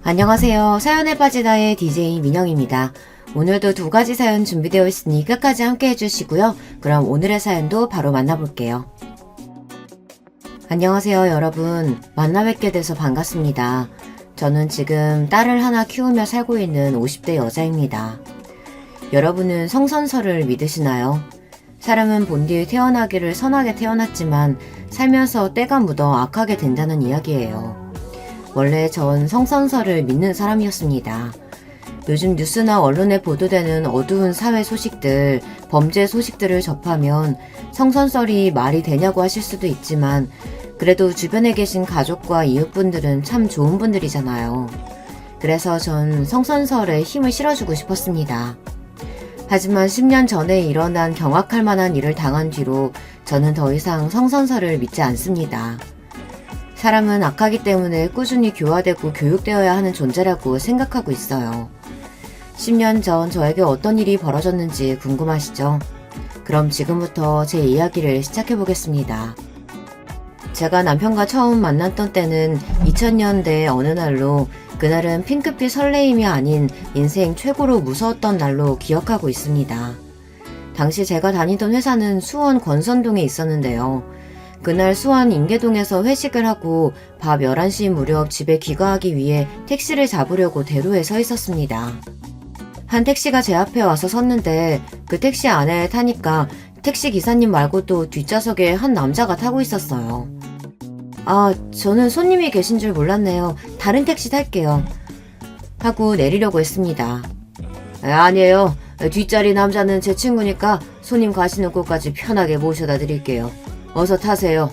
안녕하세요. 사연에 빠지다의 DJ 민영입니다. 오늘도 두 가지 사연 준비되어 있으니 끝까지 함께 해주시고요. 그럼 오늘의 사연도 바로 만나볼게요. 안녕하세요 여러분. 만나 뵙게 돼서 반갑습니다. 저는 지금 딸을 하나 키우며 살고 있는 50대 여자입니다. 여러분은 성선설을 믿으시나요? 사람은 본디 태어나기를 선하게 태어났지만 살면서 때가 묻어 악하게 된다는 이야기예요. 원래 전 성선설을 믿는 사람이었습니다. 요즘 뉴스나 언론에 보도되는 어두운 사회 소식들, 범죄 소식들을 접하면 성선설이 말이 되냐고 하실 수도 있지만 그래도 주변에 계신 가족과 이웃분들은 참 좋은 분들이잖아요. 그래서 전 성선설에 힘을 실어주고 싶었습니다. 하지만 10년 전에 일어난 경악할 만한 일을 당한 뒤로 저는 더 이상 성선설을 믿지 않습니다. 사람은 악하기 때문에 꾸준히 교화되고 교육되어야 하는 존재라고 생각하고 있어요. 10년 전 저에게 어떤 일이 벌어졌는지 궁금하시죠? 그럼 지금부터 제 이야기를 시작해보겠습니다. 제가 남편과 처음 만났던 때는 2000년대 어느 날로 그날은 핑크빛 설레임이 아닌 인생 최고로 무서웠던 날로 기억하고 있습니다. 당시 제가 다니던 회사는 수원 권선동에 있었는데요. 그날 수원 인계동에서 회식을 하고 밤 11시 무렵 집에 귀가하기 위해 택시를 잡으려고 대로에 서 있었습니다. 한 택시가 제 앞에 와서 섰는데 그 택시 안에 타니까 택시 기사님 말고도 뒷좌석에 한 남자가 타고 있었어요. 아, 저는 손님이 계신 줄 몰랐네요. 다른 택시 탈게요. 하고 내리려고 했습니다. 아니에요. 뒷자리 남자는 제 친구니까 손님 가시는 곳까지 편하게 모셔다 드릴게요. 어서 타세요.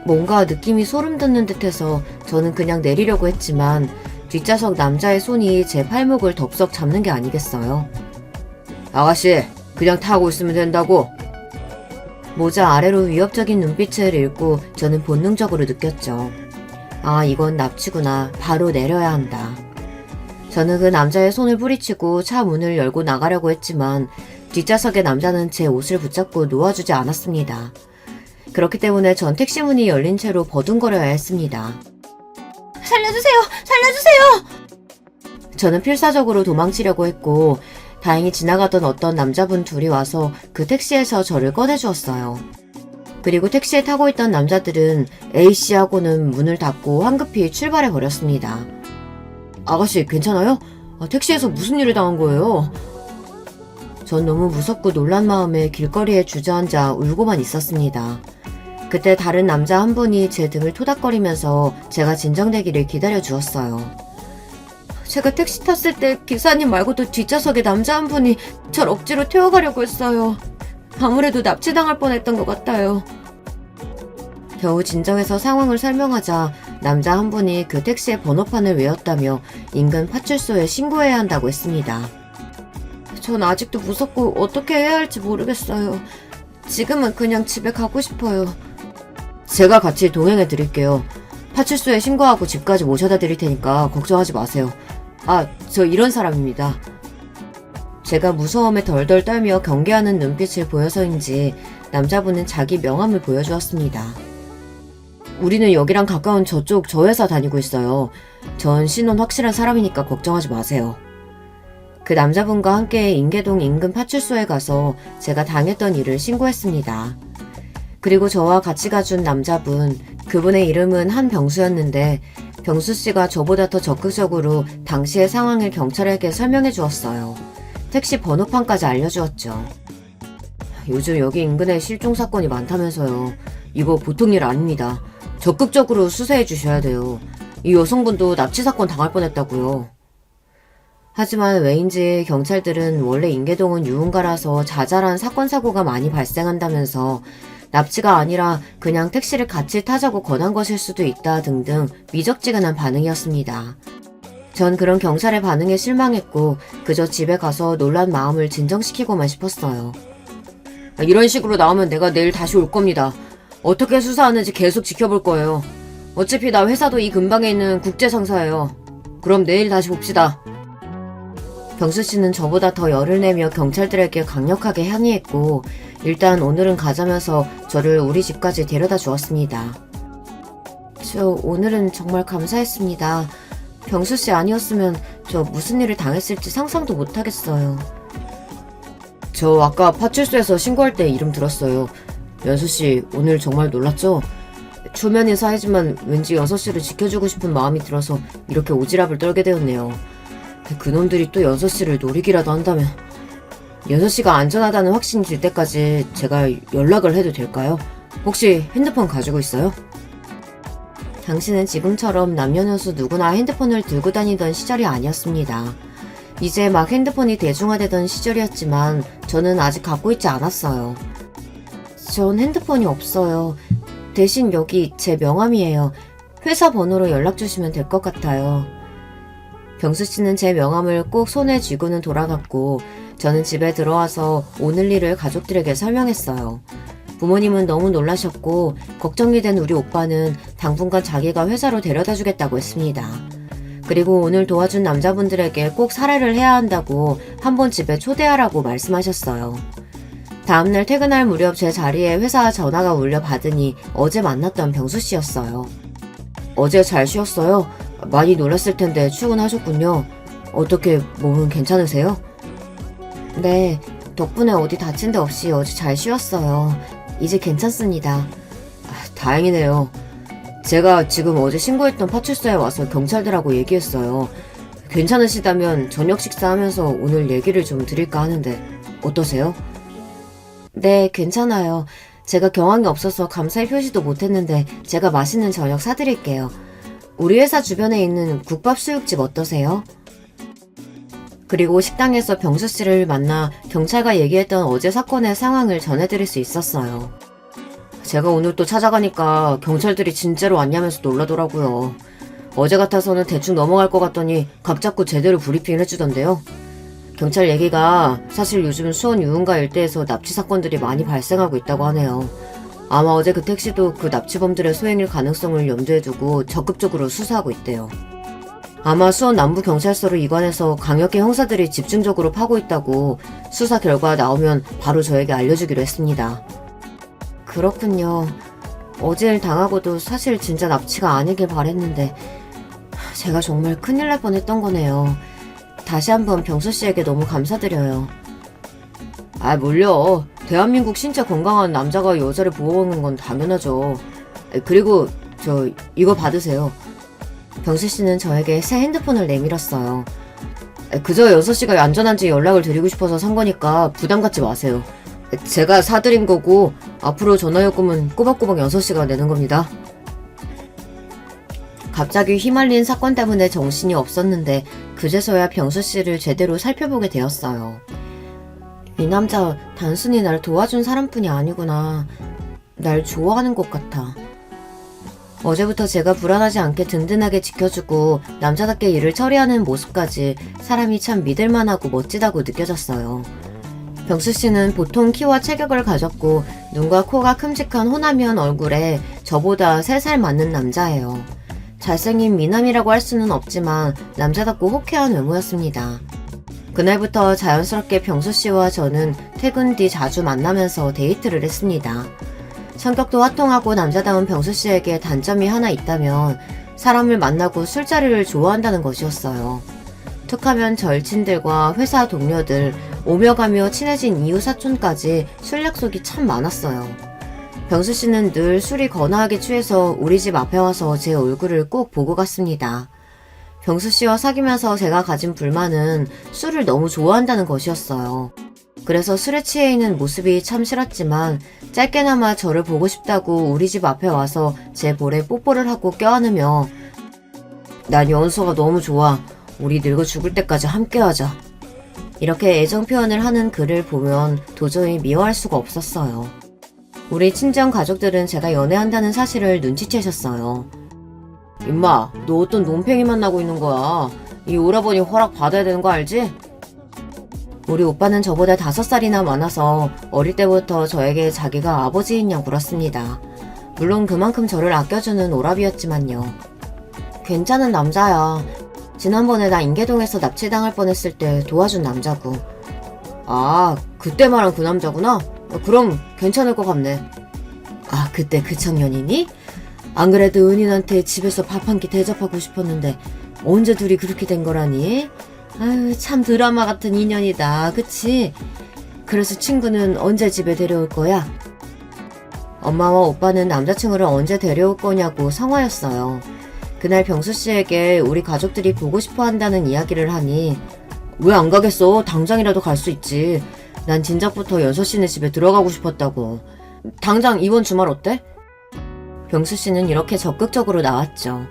뭔가 느낌이 소름 돋는 듯해서 저는 그냥 내리려고 했지만 뒷좌석 남자의 손이 제 팔목을 덥석 잡는 게 아니겠어요. 아가씨, 그냥 타고 있으면 된다고. 모자 아래로 위협적인 눈빛을 읽고 저는 본능적으로 느꼈죠. 아, 이건 납치구나. 바로 내려야 한다. 저는 그 남자의 손을 뿌리치고 차 문을 열고 나가려고 했지만 뒷좌석의 남자는 제 옷을 붙잡고 놓아주지 않았습니다. 그렇기 때문에 전 택시 문이 열린 채로 버둥거려야 했습니다. 살려주세요! 살려주세요! 저는 필사적으로 도망치려고 했고 다행히 지나가던 어떤 남자분 둘이 와서 그 택시에서 저를 꺼내주었어요. 그리고 택시에 타고 있던 남자들은 A씨 하고는 문을 닫고 황급히 출발해버렸습니다. 아가씨 괜찮아요? 택시에서 무슨 일을 당한 거예요? 전 너무 무섭고 놀란 마음에 길거리에 주저앉아 울고만 있었습니다. 그때 다른 남자 한 분이 제 등을 토닥거리면서 제가 진정되기를 기다려 주었어요. 제가 택시 탔을 때 기사님 말고도 뒷좌석에 남자 한 분이 절 억지로 태워가려고 했어요. 아무래도 납치당할 뻔했던 것 같아요. 겨우 진정해서 상황을 설명하자 남자 한 분이 그 택시의 번호판을 외웠다며 인근 파출소에 신고해야 한다고 했습니다. 전 아직도 무섭고 어떻게 해야 할지 모르겠어요. 지금은 그냥 집에 가고 싶어요. 제가 같이 동행해 드릴게요. 파출소에 신고하고 집까지 모셔다 드릴 테니까 걱정하지 마세요. 아, 저 이런 사람입니다. 제가 무서움에 덜덜 떨며 경계하는 눈빛을 보여서인지 남자분은 자기 명함을 보여주었습니다. 우리는 여기랑 가까운 저쪽 저 회사 다니고 있어요. 전 신원 확실한 사람이니까 걱정하지 마세요. 그 남자분과 함께 인계동 인근 파출소에 가서 제가 당했던 일을 신고했습니다. 그리고 저와 같이 가준 남자분, 그분의 이름은 한병수였는데 병수씨가 저보다 더 적극적으로 당시의 상황을 경찰에게 설명해 주었어요. 택시 번호판까지 알려주었죠. 요즘 여기 인근에 실종 사건이 많다면서요. 이거 보통 일 아닙니다. 적극적으로 수사해 주셔야 돼요. 이 여성분도 납치 사건 당할 뻔했다고요. 하지만 왜인지 경찰들은 원래 인계동은 유흥가라서 자잘한 사건 사고가 많이 발생한다면서 납치가 아니라 그냥 택시를 같이 타자고 권한 것일 수도 있다 등등 미적지근한 반응이었습니다. 전 그런 경찰의 반응에 실망했고 그저 집에 가서 놀란 마음을 진정시키고만 싶었어요. 이런 식으로 나오면 내가 내일 다시 올 겁니다. 어떻게 수사하는지 계속 지켜볼 거예요. 어차피 나 회사도 이 근방에 있는 국제상사예요. 그럼 내일 다시 봅시다. 병수씨는 저보다 더 열을 내며 경찰들에게 강력하게 항의했고 일단 오늘은 가자면서 저를 우리 집까지 데려다 주었습니다. 저 오늘은 정말 감사했습니다. 병수 씨 아니었으면 저 무슨 일을 당했을지 상상도 못하겠어요. 저 아까 파출소에서 신고할 때 이름 들었어요. 연수 씨 오늘 정말 놀랐죠? 초면인 사이지만 왠지 연서 씨를 지켜주고 싶은 마음이 들어서 이렇게 오지랖을 떨게 되었네요. 그놈들이 또 연서 씨를 노리기라도 한다면 연서 씨가 안전하다는 확신이 들 때까지 제가 연락을 해도 될까요? 혹시 핸드폰 가지고 있어요? 당신은 지금처럼 남녀노소 누구나 핸드폰을 들고 다니던 시절이 아니었습니다. 이제 막 핸드폰이 대중화되던 시절이었지만 저는 아직 갖고 있지 않았어요. 전 핸드폰이 없어요. 대신 여기 제 명함이에요. 회사 번호로 연락 주시면 될 것 같아요. 병수 씨는 제 명함을 꼭 손에 쥐고는 돌아갔고 저는 집에 들어와서 오늘 일을 가족들에게 설명했어요. 부모님은 너무 놀라셨고 걱정이 된 우리 오빠는 당분간 자기가 회사로 데려다 주겠다고 했습니다. 그리고 오늘 도와준 남자분들에게 꼭 사례를 해야 한다고 한번 집에 초대하라고 말씀하셨어요. 다음날 퇴근할 무렵 제 자리에 회사 전화가 울려 받으니 어제 만났던 병수 씨였어요. 어제 잘 쉬었어요? 많이 놀랐을 텐데 출근하셨군요. 어떻게 몸은 괜찮으세요? 네, 덕분에 어디 다친 데 없이 어제 잘 쉬었어요. 이제 괜찮습니다. 다행이네요. 제가 지금 어제 신고했던 파출소에 와서 경찰들하고 얘기했어요. 괜찮으시다면 저녁 식사하면서 오늘 얘기를 좀 드릴까 하는데 어떠세요? 네, 괜찮아요. 제가 경황이 없어서 감사의 표시도 못했는데 제가 맛있는 저녁 사드릴게요. 우리 회사 주변에 있는 국밥 수육집 어떠세요? 그리고 식당에서 병수 씨를 만나 경찰과 얘기했던 어제 사건의 상황을 전해드릴 수 있었어요. 제가 오늘 또 찾아가니까 경찰들이 진짜로 왔냐면서 놀라더라고요. 어제 같아서는 대충 넘어갈 것 같더니 각 잡고 제대로 브리핑을 해주던데요. 경찰 얘기가 사실 요즘 수원 유흥가 일대에서 납치 사건들이 많이 발생하고 있다고 하네요. 아마 어제 그 택시도 그 납치범들의 소행일 가능성을 염두에 두고 적극적으로 수사하고 있대요. 아마 수원 남부경찰서를 이관해서 강력히 형사들이 집중적으로 파고 있다고 수사 결과 나오면 바로 저에게 알려주기로 했습니다. 그렇군요. 어제 일 당하고도 사실 진짜 납치가 아니길 바랬는데 제가 정말 큰일 날 뻔했던 거네요. 다시 한번 병수 씨에게 너무 감사드려요. 뭘요. 대한민국 신체 건강한 남자가 여자를 보호하는 건 당연하죠. 그리고 이거 받으세요. 병수 씨는 저에게 새 핸드폰을 내밀었어요. 그저 연서 씨가 안전한지 연락을 드리고 싶어서 산 거니까 부담 갖지 마세요. 제가 사드린 거고 앞으로 전화요금은 꼬박꼬박 연서 씨가 내는 겁니다. 갑자기 휘말린 사건 때문에 정신이 없었는데 그제서야 병수 씨를 제대로 살펴보게 되었어요. 이 남자 단순히 날 도와준 사람뿐이 아니구나. 날 좋아하는 것 같아. 어제부터 제가 불안하지 않게 든든하게 지켜주고 남자답게 일을 처리하는 모습까지 사람이 참 믿을만하고 멋지다고 느껴졌어요. 병수 씨는 보통 키와 체격을 가졌고 눈과 코가 큼직한 호남이한 얼굴에 저보다 3살 많은 남자예요. 잘생긴 미남이라고 할 수는 없지만 남자답고 호쾌한 외모였습니다. 그날부터 자연스럽게 병수 씨와 저는 퇴근 뒤 자주 만나면서 데이트를 했습니다. 성격도 화통하고 남자다운 병수 씨에게 단점이 하나 있다면 사람을 만나고 술자리를 좋아한다는 것이었어요. 툭하면 절친들과 회사 동료들, 오며 가며 친해진 이웃 사촌까지 술 약속이 참 많았어요. 병수 씨는 늘 술이 거나하게 취해서 우리 집 앞에 와서 제 얼굴을 꼭 보고 갔습니다. 병수 씨와 사귀면서 제가 가진 불만은 술을 너무 좋아한다는 것이었어요. 그래서 술에 취해 있는 모습이 참 싫었지만 짧게나마 저를 보고 싶다고 우리 집 앞에 와서 제 볼에 뽀뽀를 하고 껴안으며 난 연서가 너무 좋아. 우리 늙어 죽을 때까지 함께하자. 이렇게 애정 표현을 하는 그를 보면 도저히 미워할 수가 없었어요. 우리 친정 가족들은 제가 연애한다는 사실을 눈치채셨어요. 임마, 너 어떤 논팽이 만나고 있는 거야. 이 오라버니 허락 받아야 되는 거 알지? 우리 오빠는 저보다 5살이나 많아서 어릴 때부터 저에게 자기가 아버지인 양 굴었습니다. 물론 그만큼 저를 아껴주는 오라비였지만요. 괜찮은 남자야. 지난번에 나 인계동에서 납치당할 뻔했을 때 도와준 남자고. 그때 말한 그 남자구나? 그럼 괜찮을 것 같네. 그때 그 청년이니? 안 그래도 은인한테 집에서 밥 한 끼 대접하고 싶었는데 언제 둘이 그렇게 된 거라니? 아유, 참 드라마 같은 인연이다. 그치? 그래서 친구는 언제 집에 데려올 거야? 엄마와 오빠는 남자친구를 언제 데려올 거냐고 성화였어요. 그날 병수 씨에게 우리 가족들이 보고 싶어 한다는 이야기를 하니 왜 안 가겠어? 당장이라도 갈 수 있지. 난 진작부터 연서 씨네 집에 들어가고 싶었다고. 당장 이번 주말 어때? 병수 씨는 이렇게 적극적으로 나왔죠.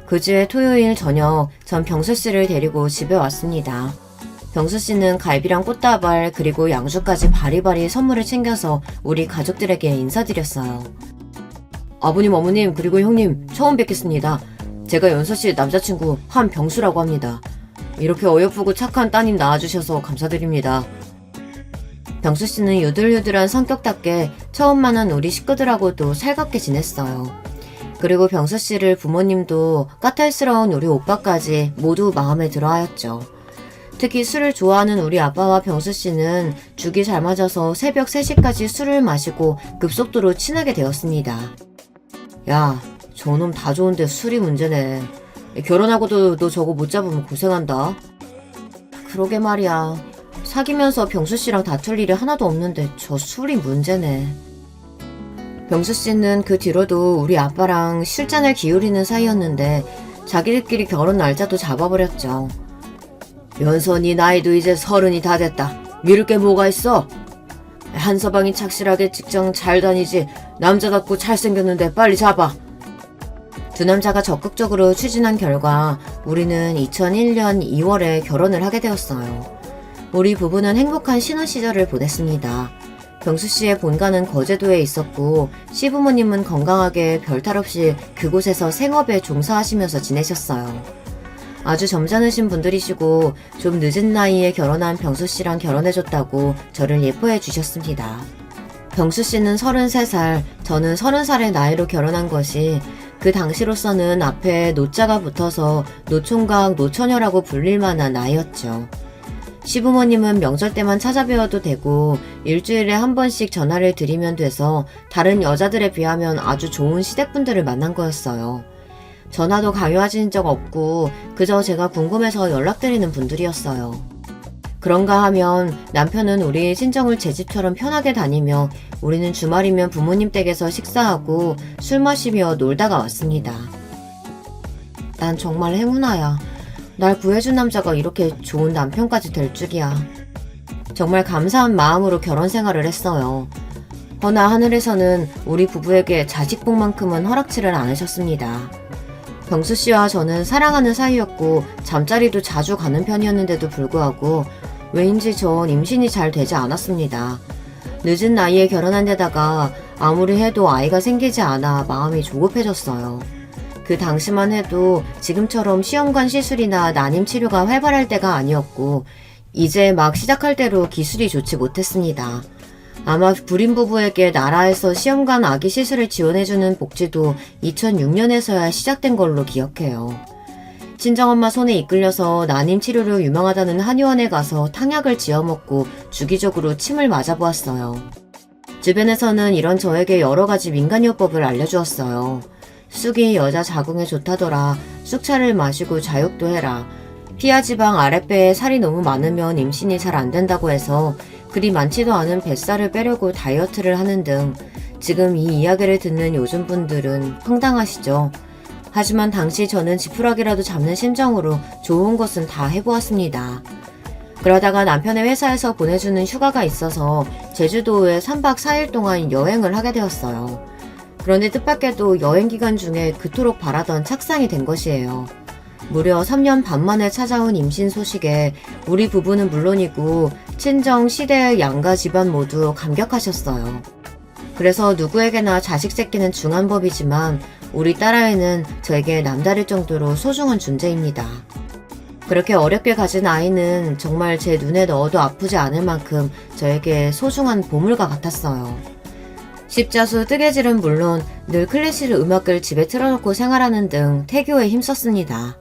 그 주의 토요일 저녁 전 병수 씨를 데리고 집에 왔습니다. 병수 씨는 갈비랑 꽃다발 그리고 양주까지 바리바리 선물을 챙겨서 우리 가족들에게 인사드렸어요. 아버님, 어머님, 그리고 형님 처음 뵙겠습니다. 제가 연서 씨 남자친구 한병수라고 합니다. 이렇게 어여쁘고 착한 따님 낳아주셔서 감사드립니다. 병수 씨는 유들유들한 성격답게 처음 만난 우리 식구들하고도 살갑게 지냈어요. 그리고 병수 씨를 부모님도 까탈스러운 우리 오빠까지 모두 마음에 들어하였죠. 특히 술을 좋아하는 우리 아빠와 병수 씨는 죽이 잘 맞아서 새벽 3시까지 술을 마시고 급속도로 친하게 되었습니다. 야, 저놈 다 좋은데 술이 문제네. 결혼하고도 너 저거 못 잡으면 고생한다. 그러게 말이야. 사귀면서 병수 씨랑 다툴 일이 하나도 없는데 저 술이 문제네. 병수 씨는 그 뒤로도 우리 아빠랑 술잔을 기울이는 사이였는데 자기들끼리 결혼 날짜도 잡아버렸죠. 연선이 나이도 이제 30이 다 됐다. 미룰 게 뭐가 있어? 한서방이 착실하게 직장 잘 다니지. 남자답고 잘생겼는데 빨리 잡아. 두 남자가 적극적으로 추진한 결과 우리는 2001년 2월에 결혼을 하게 되었어요. 우리 부부는 행복한 신혼 시절을 보냈습니다. 병수 씨의 본가는 거제도에 있었고 시부모님은 건강하게 별탈 없이 그곳에서 생업에 종사하시면서 지내셨어요. 아주 점잖으신 분들이시고 좀 늦은 나이에 결혼한 병수 씨랑 결혼해줬다고 저를 예뻐해 주셨습니다. 병수 씨는 33살, 저는 30살의 나이로 결혼한 것이 그 당시로서는 앞에 노자가 붙어서 노총각, 노처녀라고 불릴 만한 나이였죠. 시부모님은 명절 때만 찾아뵈어도 되고 일주일에 한 번씩 전화를 드리면 돼서 다른 여자들에 비하면 아주 좋은 시댁분들을 만난 거였어요. 전화도 강요하신 적 없고 그저 제가 궁금해서 연락드리는 분들이었어요. 그런가 하면 남편은 우리 친정을 제 집처럼 편하게 다니며 우리는 주말이면 부모님 댁에서 식사하고 술 마시며 놀다가 왔습니다. 난 정말 행운아야. 날 구해준 남자가 이렇게 좋은 남편까지 될 줄이야. 정말 감사한 마음으로 결혼 생활을 했어요. 허나 하늘에서는 우리 부부에게 자식복만큼은 허락치를 않으셨습니다. 병수 씨와 저는 사랑하는 사이였고 잠자리도 자주 가는 편이었는데도 불구하고 왜인지 전 임신이 잘 되지 않았습니다. 늦은 나이에 결혼한 데다가 아무리 해도 아이가 생기지 않아 마음이 조급해졌어요. 그 당시만 해도 지금처럼 시험관 시술이나 난임 치료가 활발할 때가 아니었고 이제 막 시작할 대로 기술이 좋지 못했습니다. 아마 불임 부부에게 나라에서 시험관 아기 시술을 지원해주는 복지도 2006년에서야 시작된 걸로 기억해요. 친정엄마 손에 이끌려서 난임 치료로 유명하다는 한의원에 가서 탕약을 지어먹고 주기적으로 침을 맞아보았어요. 주변에서는 이런 저에게 여러가지 민간요법을 알려주었어요. 쑥이 여자 자궁에 좋다더라. 쑥차를 마시고 자욕도 해라. 피하지방 아랫배에 살이 너무 많으면 임신이 잘 안된다고 해서 그리 많지도 않은 뱃살을 빼려고 다이어트를 하는 등 지금 이 이야기를 듣는 요즘 분들은 황당하시죠. 하지만 당시 저는 지푸라기라도 잡는 심정으로 좋은 것은 다 해보았습니다. 그러다가 남편의 회사에서 보내주는 휴가가 있어서 제주도에 3박 4일 동안 여행을 하게 되었어요. 그런데 뜻밖에도 여행 기간 중에 그토록 바라던 착상이 된 것이에요. 무려 3년 반 만에 찾아온 임신 소식에 우리 부부는 물론이고 친정, 시댁, 양가 집안 모두 감격하셨어요. 그래서 누구에게나 자식 새끼는 중한 법이지만 우리 딸아이는 저에게 남다를 정도로 소중한 존재입니다. 그렇게 어렵게 가진 아이는 정말 제 눈에 넣어도 아프지 않을 만큼 저에게 소중한 보물과 같았어요. 십자수 뜨개질은 물론 늘 클래식 음악을 집에 틀어놓고 생활하는 등 태교에 힘썼습니다.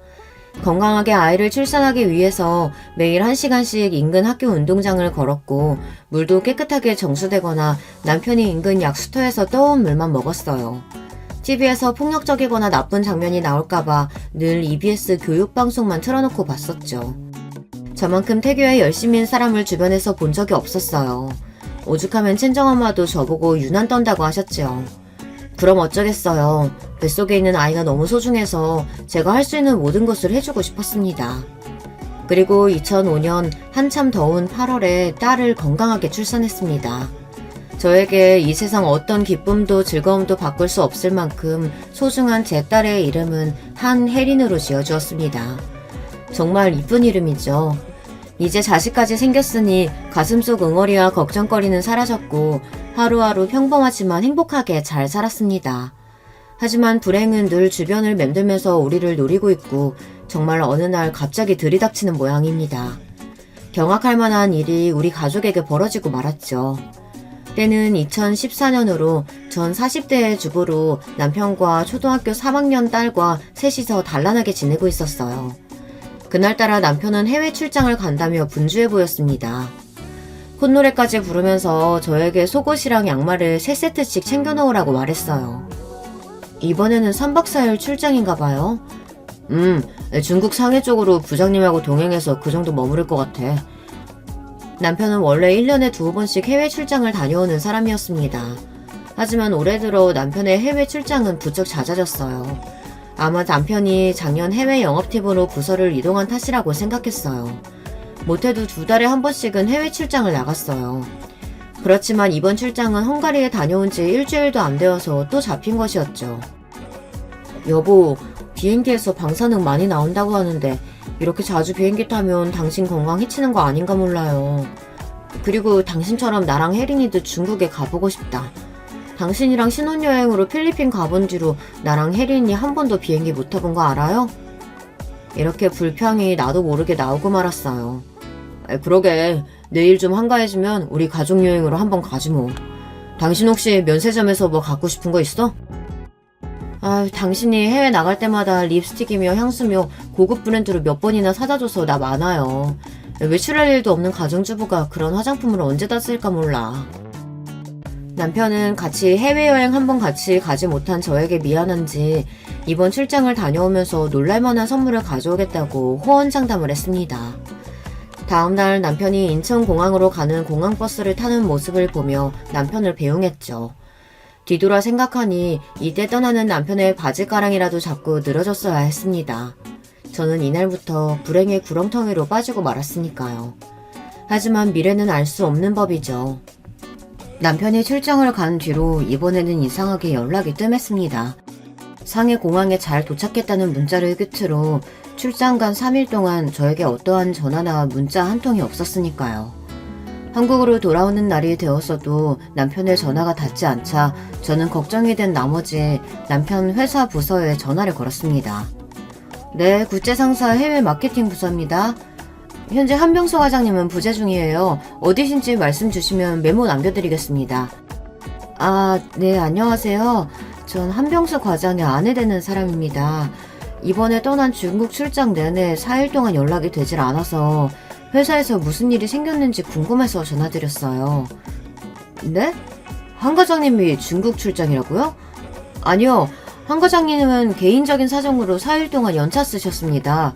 건강하게 아이를 출산하기 위해서 매일 1시간씩 인근 학교 운동장을 걸었고 물도 깨끗하게 정수되거나 남편이 인근 약수터에서 떠온 물만 먹었어요. TV에서 폭력적이거나 나쁜 장면이 나올까봐 늘 EBS 교육방송만 틀어놓고 봤었죠. 저만큼 태교에 열심인 사람을 주변에서 본 적이 없었어요. 오죽하면 친정엄마도 저보고 유난 떤다고 하셨죠. 그럼 어쩌겠어요. 뱃속에 있는 아이가 너무 소중해서 제가 할 수 있는 모든 것을 해주고 싶었습니다. 그리고 2005년 한참 더운 8월에 딸을 건강하게 출산했습니다. 저에게 이 세상 어떤 기쁨도 즐거움도 바꿀 수 없을 만큼 소중한 제 딸의 이름은 한혜린으로 지어주었습니다. 정말 이쁜 이름이죠. 이제 자식까지 생겼으니 가슴속 응어리와 걱정거리는 사라졌고 하루하루 평범하지만 행복하게 잘 살았습니다. 하지만 불행은 늘 주변을 맴돌면서 우리를 노리고 있고 정말 어느 날 갑자기 들이닥치는 모양입니다. 경악할 만한 일이 우리 가족에게 벌어지고 말았죠. 때는 2014년으로 전 40대의 주부로 남편과 초등학교 3학년 딸과 셋이서 단란하게 지내고 있었어요. 그날따라 남편은 해외 출장을 간다며 분주해 보였습니다. 콧노래까지 부르면서 저에게 속옷이랑 양말을 3세트씩 챙겨놓으라고 말했어요. 이번에는 3박 4일 출장인가 봐요. 중국 상해 쪽으로 부장님하고 동행해서 그 정도 머무를 것 같아. 남편은 원래 1년에 2번씩 해외 출장을 다녀오는 사람이었습니다. 하지만 올해 들어 남편의 해외 출장은 부쩍 잦아졌어요. 아마 남편이 작년 해외 영업팀으로 부서를 이동한 탓이라고 생각했어요. 못해도 2달에 한 번씩은 해외 출장을 나갔어요. 그렇지만 이번 출장은 헝가리에 다녀온 지 일주일도 안 되어서 또 잡힌 것이었죠. 여보, 비행기에서 방사능 많이 나온다고 하는데 이렇게 자주 비행기 타면 당신 건강 해치는 거 아닌가 몰라요. 그리고 당신처럼 나랑 혜린이도 중국에 가보고 싶다. 당신이랑 신혼여행으로 필리핀 가본 뒤로 나랑 혜린이 한 번도 비행기 못 타본 거 알아요? 이렇게 불평이 나도 모르게 나오고 말았어요. 그러게, 내일 좀 한가해지면 우리 가족여행으로 한번 가지 뭐. 당신 혹시 면세점에서 뭐 갖고 싶은 거 있어? 당신이 해외 나갈 때마다 립스틱이며 향수며 고급 브랜드로 몇 번이나 사다 줘서 나 많아요. 외출할 일도 없는 가정주부가 그런 화장품을 언제 다 쓸까 몰라. 남편은 같이 해외여행 한번 같이 가지 못한 저에게 미안한지 이번 출장을 다녀오면서 놀랄만한 선물을 가져오겠다고 호언장담을 했습니다. 다음날 남편이 인천공항으로 가는 공항버스를 타는 모습을 보며 남편을 배웅했죠. 뒤돌아 생각하니 이때 떠나는 남편의 바지가랑이라도 잡고 늘어졌어야 했습니다. 저는 이날부터 불행의 구렁텅이로 빠지고 말았으니까요. 하지만 미래는 알 수 없는 법이죠. 남편이 출장을 간 뒤로 이번에는 이상하게 연락이 뜸했습니다. 상해 공항에 잘 도착했다는 문자를 끝으로 출장 간 3일 동안 저에게 어떠한 전화나 문자 한 통이 없었으니까요. 한국으로 돌아오는 날이 되었어도 남편의 전화가 닿지 않자 저는 걱정이 된 나머지 남편 회사 부서에 전화를 걸었습니다. 네, 국제상사 해외 마케팅 부서입니다. 현재 한병수 과장님은 부재 중이에요. 어디신지 말씀 주시면 메모 남겨드리겠습니다. 네, 안녕하세요. 전 한병수 과장의 아내 되는 사람입니다. 이번에 떠난 중국 출장 내내 4일 동안 연락이 되질 않아서 회사에서 무슨 일이 생겼는지 궁금해서 전화드렸어요. 네? 한 과장님이 중국 출장이라고요? 아니요. 한 과장님은 개인적인 사정으로 4일 동안 연차 쓰셨습니다.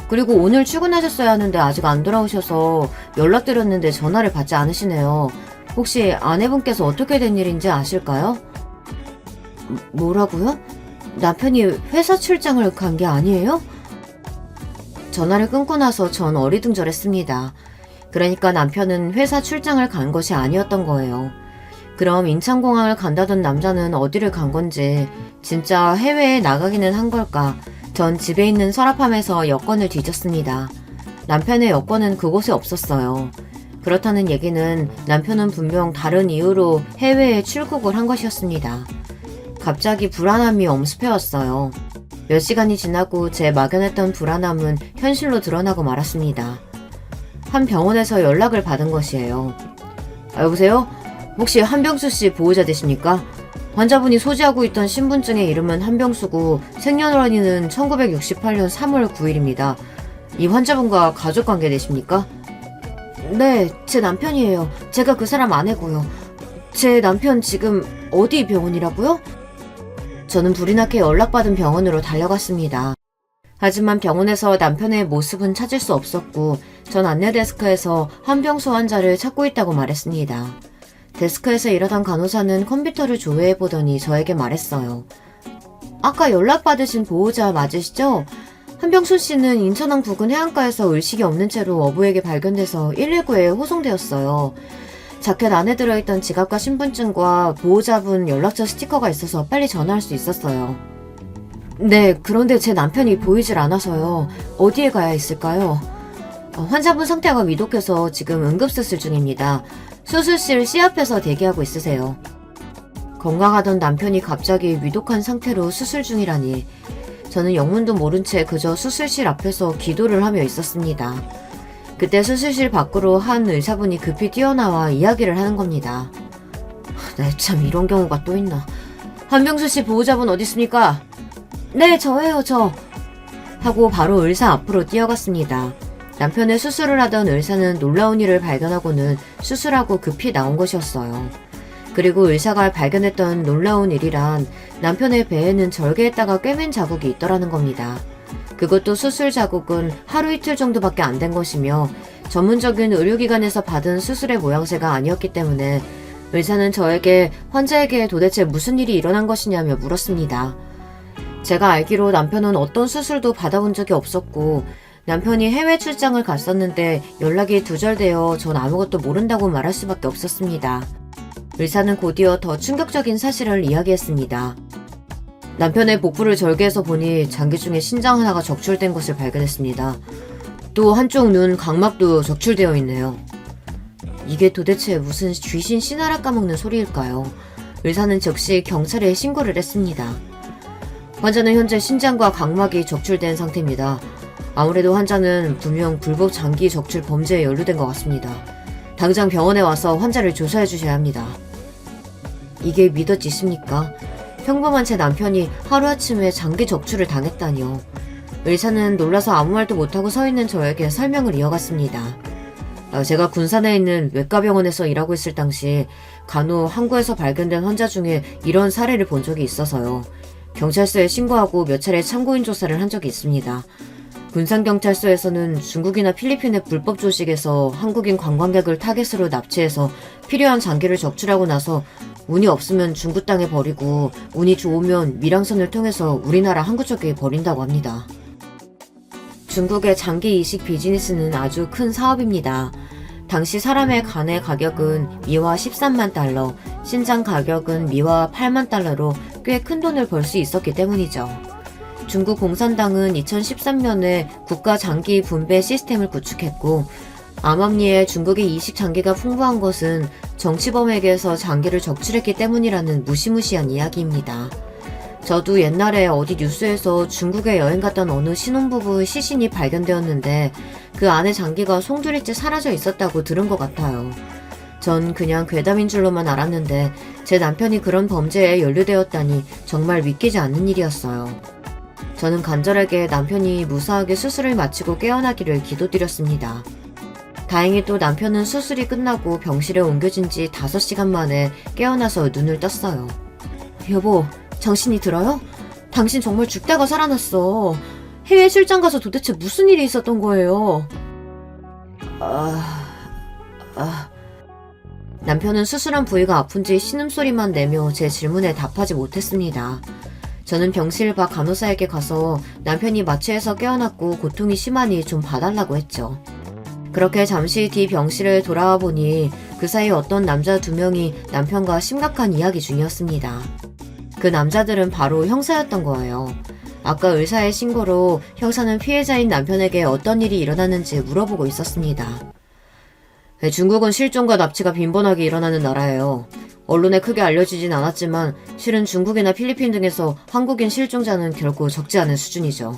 그리고 오늘 출근하셨어야 하는데 아직 안 돌아오셔서 연락드렸는데 전화를 받지 않으시네요. 혹시 아내분께서 어떻게 된 일인지 아실까요? 뭐라고요? 남편이 회사 출장을 간 게 아니에요? 전화를 끊고 나서 전 어리둥절했습니다. 그러니까 남편은 회사 출장을 간 것이 아니었던 거예요. 그럼 인천공항을 간다던 남자는 어디를 간 건지, 진짜 해외에 나가기는 한 걸까? 전 집에 있는 서랍함에서 여권을 뒤졌습니다. 남편의 여권은 그곳에 없었어요. 그렇다는 얘기는 남편은 분명 다른 이유로 해외에 출국을 한 것이었습니다. 갑자기 불안함이 엄습해왔어요. 몇 시간이 지나고 제 막연했던 불안함은 현실로 드러나고 말았습니다. 한 병원에서 연락을 받은 것이에요. 여보세요? 혹시 한병수 씨 보호자 되십니까? 환자분이 소지하고 있던 신분증의 이름은 한병수고 생년월일은 1968년 3월 9일입니다. 이 환자분과 가족관계 되십니까? 네, 제 남편이에요. 제가 그 사람 아내고요. 제 남편 지금 어디 병원이라고요? 저는 불이 나게 연락받은 병원으로 달려갔습니다. 하지만 병원에서 남편의 모습은 찾을 수 없었고 전 안내 데스크에서 한병수 환자를 찾고 있다고 말했습니다. 데스크에서 일하던 간호사는 컴퓨터를 조회해보더니 저에게 말했어요. 아까 연락받으신 보호자 맞으시죠? 한병수 씨는 인천항 부근 해안가에서 의식이 없는 채로 어부에게 발견돼서 119에 호송되었어요. 자켓 안에 들어있던 지갑과 신분증과 보호자분 연락처 스티커가 있어서 빨리 전화할 수 있었어요. 네, 그런데 제 남편이 보이질 않아서요. 어디에 가야 있을까요? 환자분 상태가 위독해서 지금 응급수술 중입니다. 수술실 C 앞에서 대기하고 있으세요. 건강하던 남편이 갑자기 위독한 상태로 수술 중이라니. 저는 영문도 모른 채 그저 수술실 앞에서 기도를 하며 있었습니다. 그때 수술실 밖으로 한 의사분이 급히 뛰어나와 이야기를 하는 겁니다. 네, 참 이런 경우가 또 있나. 한병수 씨 보호자분 어디 있습니까? 네, 저예요, 저. 하고 바로 의사 앞으로 뛰어갔습니다. 남편의 수술을 하던 의사는 놀라운 일을 발견하고는 수술하고 급히 나온 것이었어요. 그리고 의사가 발견했던 놀라운 일이란 남편의 배에는 절개했다가 꿰맨 자국이 있더라는 겁니다. 그것도 수술 자국은 하루 이틀 정도밖에 안 된 것이며 전문적인 의료기관에서 받은 수술의 모양새가 아니었기 때문에 의사는 저에게 환자에게 도대체 무슨 일이 일어난 것이냐며 물었습니다. 제가 알기로 남편은 어떤 수술도 받아본 적이 없었고 남편이 해외 출장을 갔었는데 연락이 두절되어 전 아무것도 모른다고 말할 수밖에 없었습니다. 의사는 곧이어 더 충격적인 사실을 이야기했습니다. 남편의 복부를 절개해서 보니 장기 중에 신장 하나가 적출된 것을 발견했습니다. 또 한쪽 눈 각막도 적출되어 있네요. 이게 도대체 무슨 귀신 씨나라 까먹는 소리일까요? 의사는 즉시 경찰에 신고를 했습니다. 환자는 현재 신장과 각막이 적출된 상태입니다. 아무래도 환자는 분명 불법 장기 적출 범죄에 연루된 것 같습니다. 당장 병원에 와서 환자를 조사해 주셔야 합니다. 이게 믿어지십니까? 평범한 제 남편이 하루아침에 장기 적출을 당했다니요. 의사는 놀라서 아무 말도 못하고 서 있는 저에게 설명을 이어갔습니다. 제가 군산에 있는 외과병원에서 일하고 있을 당시 간혹 항구에서 발견된 환자 중에 이런 사례를 본 적이 있어서요. 경찰서에 신고하고 몇 차례 참고인 조사를 한 적이 있습니다. 군산경찰서에서는 중국이나 필리핀의 불법 조직에서 한국인 관광객을 타겟으로 납치해서 필요한 장기를 적출하고 나서 운이 없으면 중국 땅에 버리고 운이 좋으면 밀항선을 통해서 우리나라 항구 쪽에 버린다고 합니다. 중국의 장기 이식 비즈니스는 아주 큰 사업입니다. 당시 사람의 간의 가격은 미화 13만 달러, 신장 가격은 미화 8만 달러로 꽤 큰 돈을 벌 수 있었기 때문이죠. 중국 공산당은 2013년에 국가 장기 분배 시스템을 구축했고 암암리에 중국의 이식 장기가 풍부한 것은 정치범에게서 장기를 적출했기 때문이라는 무시무시한 이야기입니다. 저도 옛날에 어디 뉴스에서 중국에 여행 갔던 어느 신혼부부의 시신이 발견되었는데 그 안에 장기가 송두리째 사라져 있었다고 들은 것 같아요. 전 그냥 괴담인 줄로만 알았는데 제 남편이 그런 범죄에 연루되었다니 정말 믿기지 않는 일이었어요. 저는 간절하게 남편이 무사하게 수술을 마치고 깨어나기를 기도드렸습니다. 다행히 또 남편은 수술이 끝나고 병실에 옮겨진 지 5시간 만에 깨어나서 눈을 떴어요. 여보, 정신이 들어요? 당신 정말 죽다가 살아났어. 해외 출장 가서 도대체 무슨 일이 있었던 거예요? 남편은 수술한 부위가 아픈지 신음소리만 내며 제 질문에 답하지 못했습니다. 저는 병실 밖 간호사에게 가서 남편이 마취해서 깨어났고 고통이 심하니 좀 봐달라고 했죠. 그렇게 잠시 뒤 병실에 돌아와 보니 그 사이 어떤 남자 2명이 남편과 심각한 이야기 중이었습니다. 그 남자들은 바로 형사였던 거예요. 아까 의사의 신고로 형사는 피해자인 남편에게 어떤 일이 일어났는지 물어보고 있었습니다. 중국은 실종과 납치가 빈번하게 일어나는 나라예요. 언론에 크게 알려지진 않았지만 실은 중국이나 필리핀 등에서 한국인 실종자는 결코 적지 않은 수준이죠.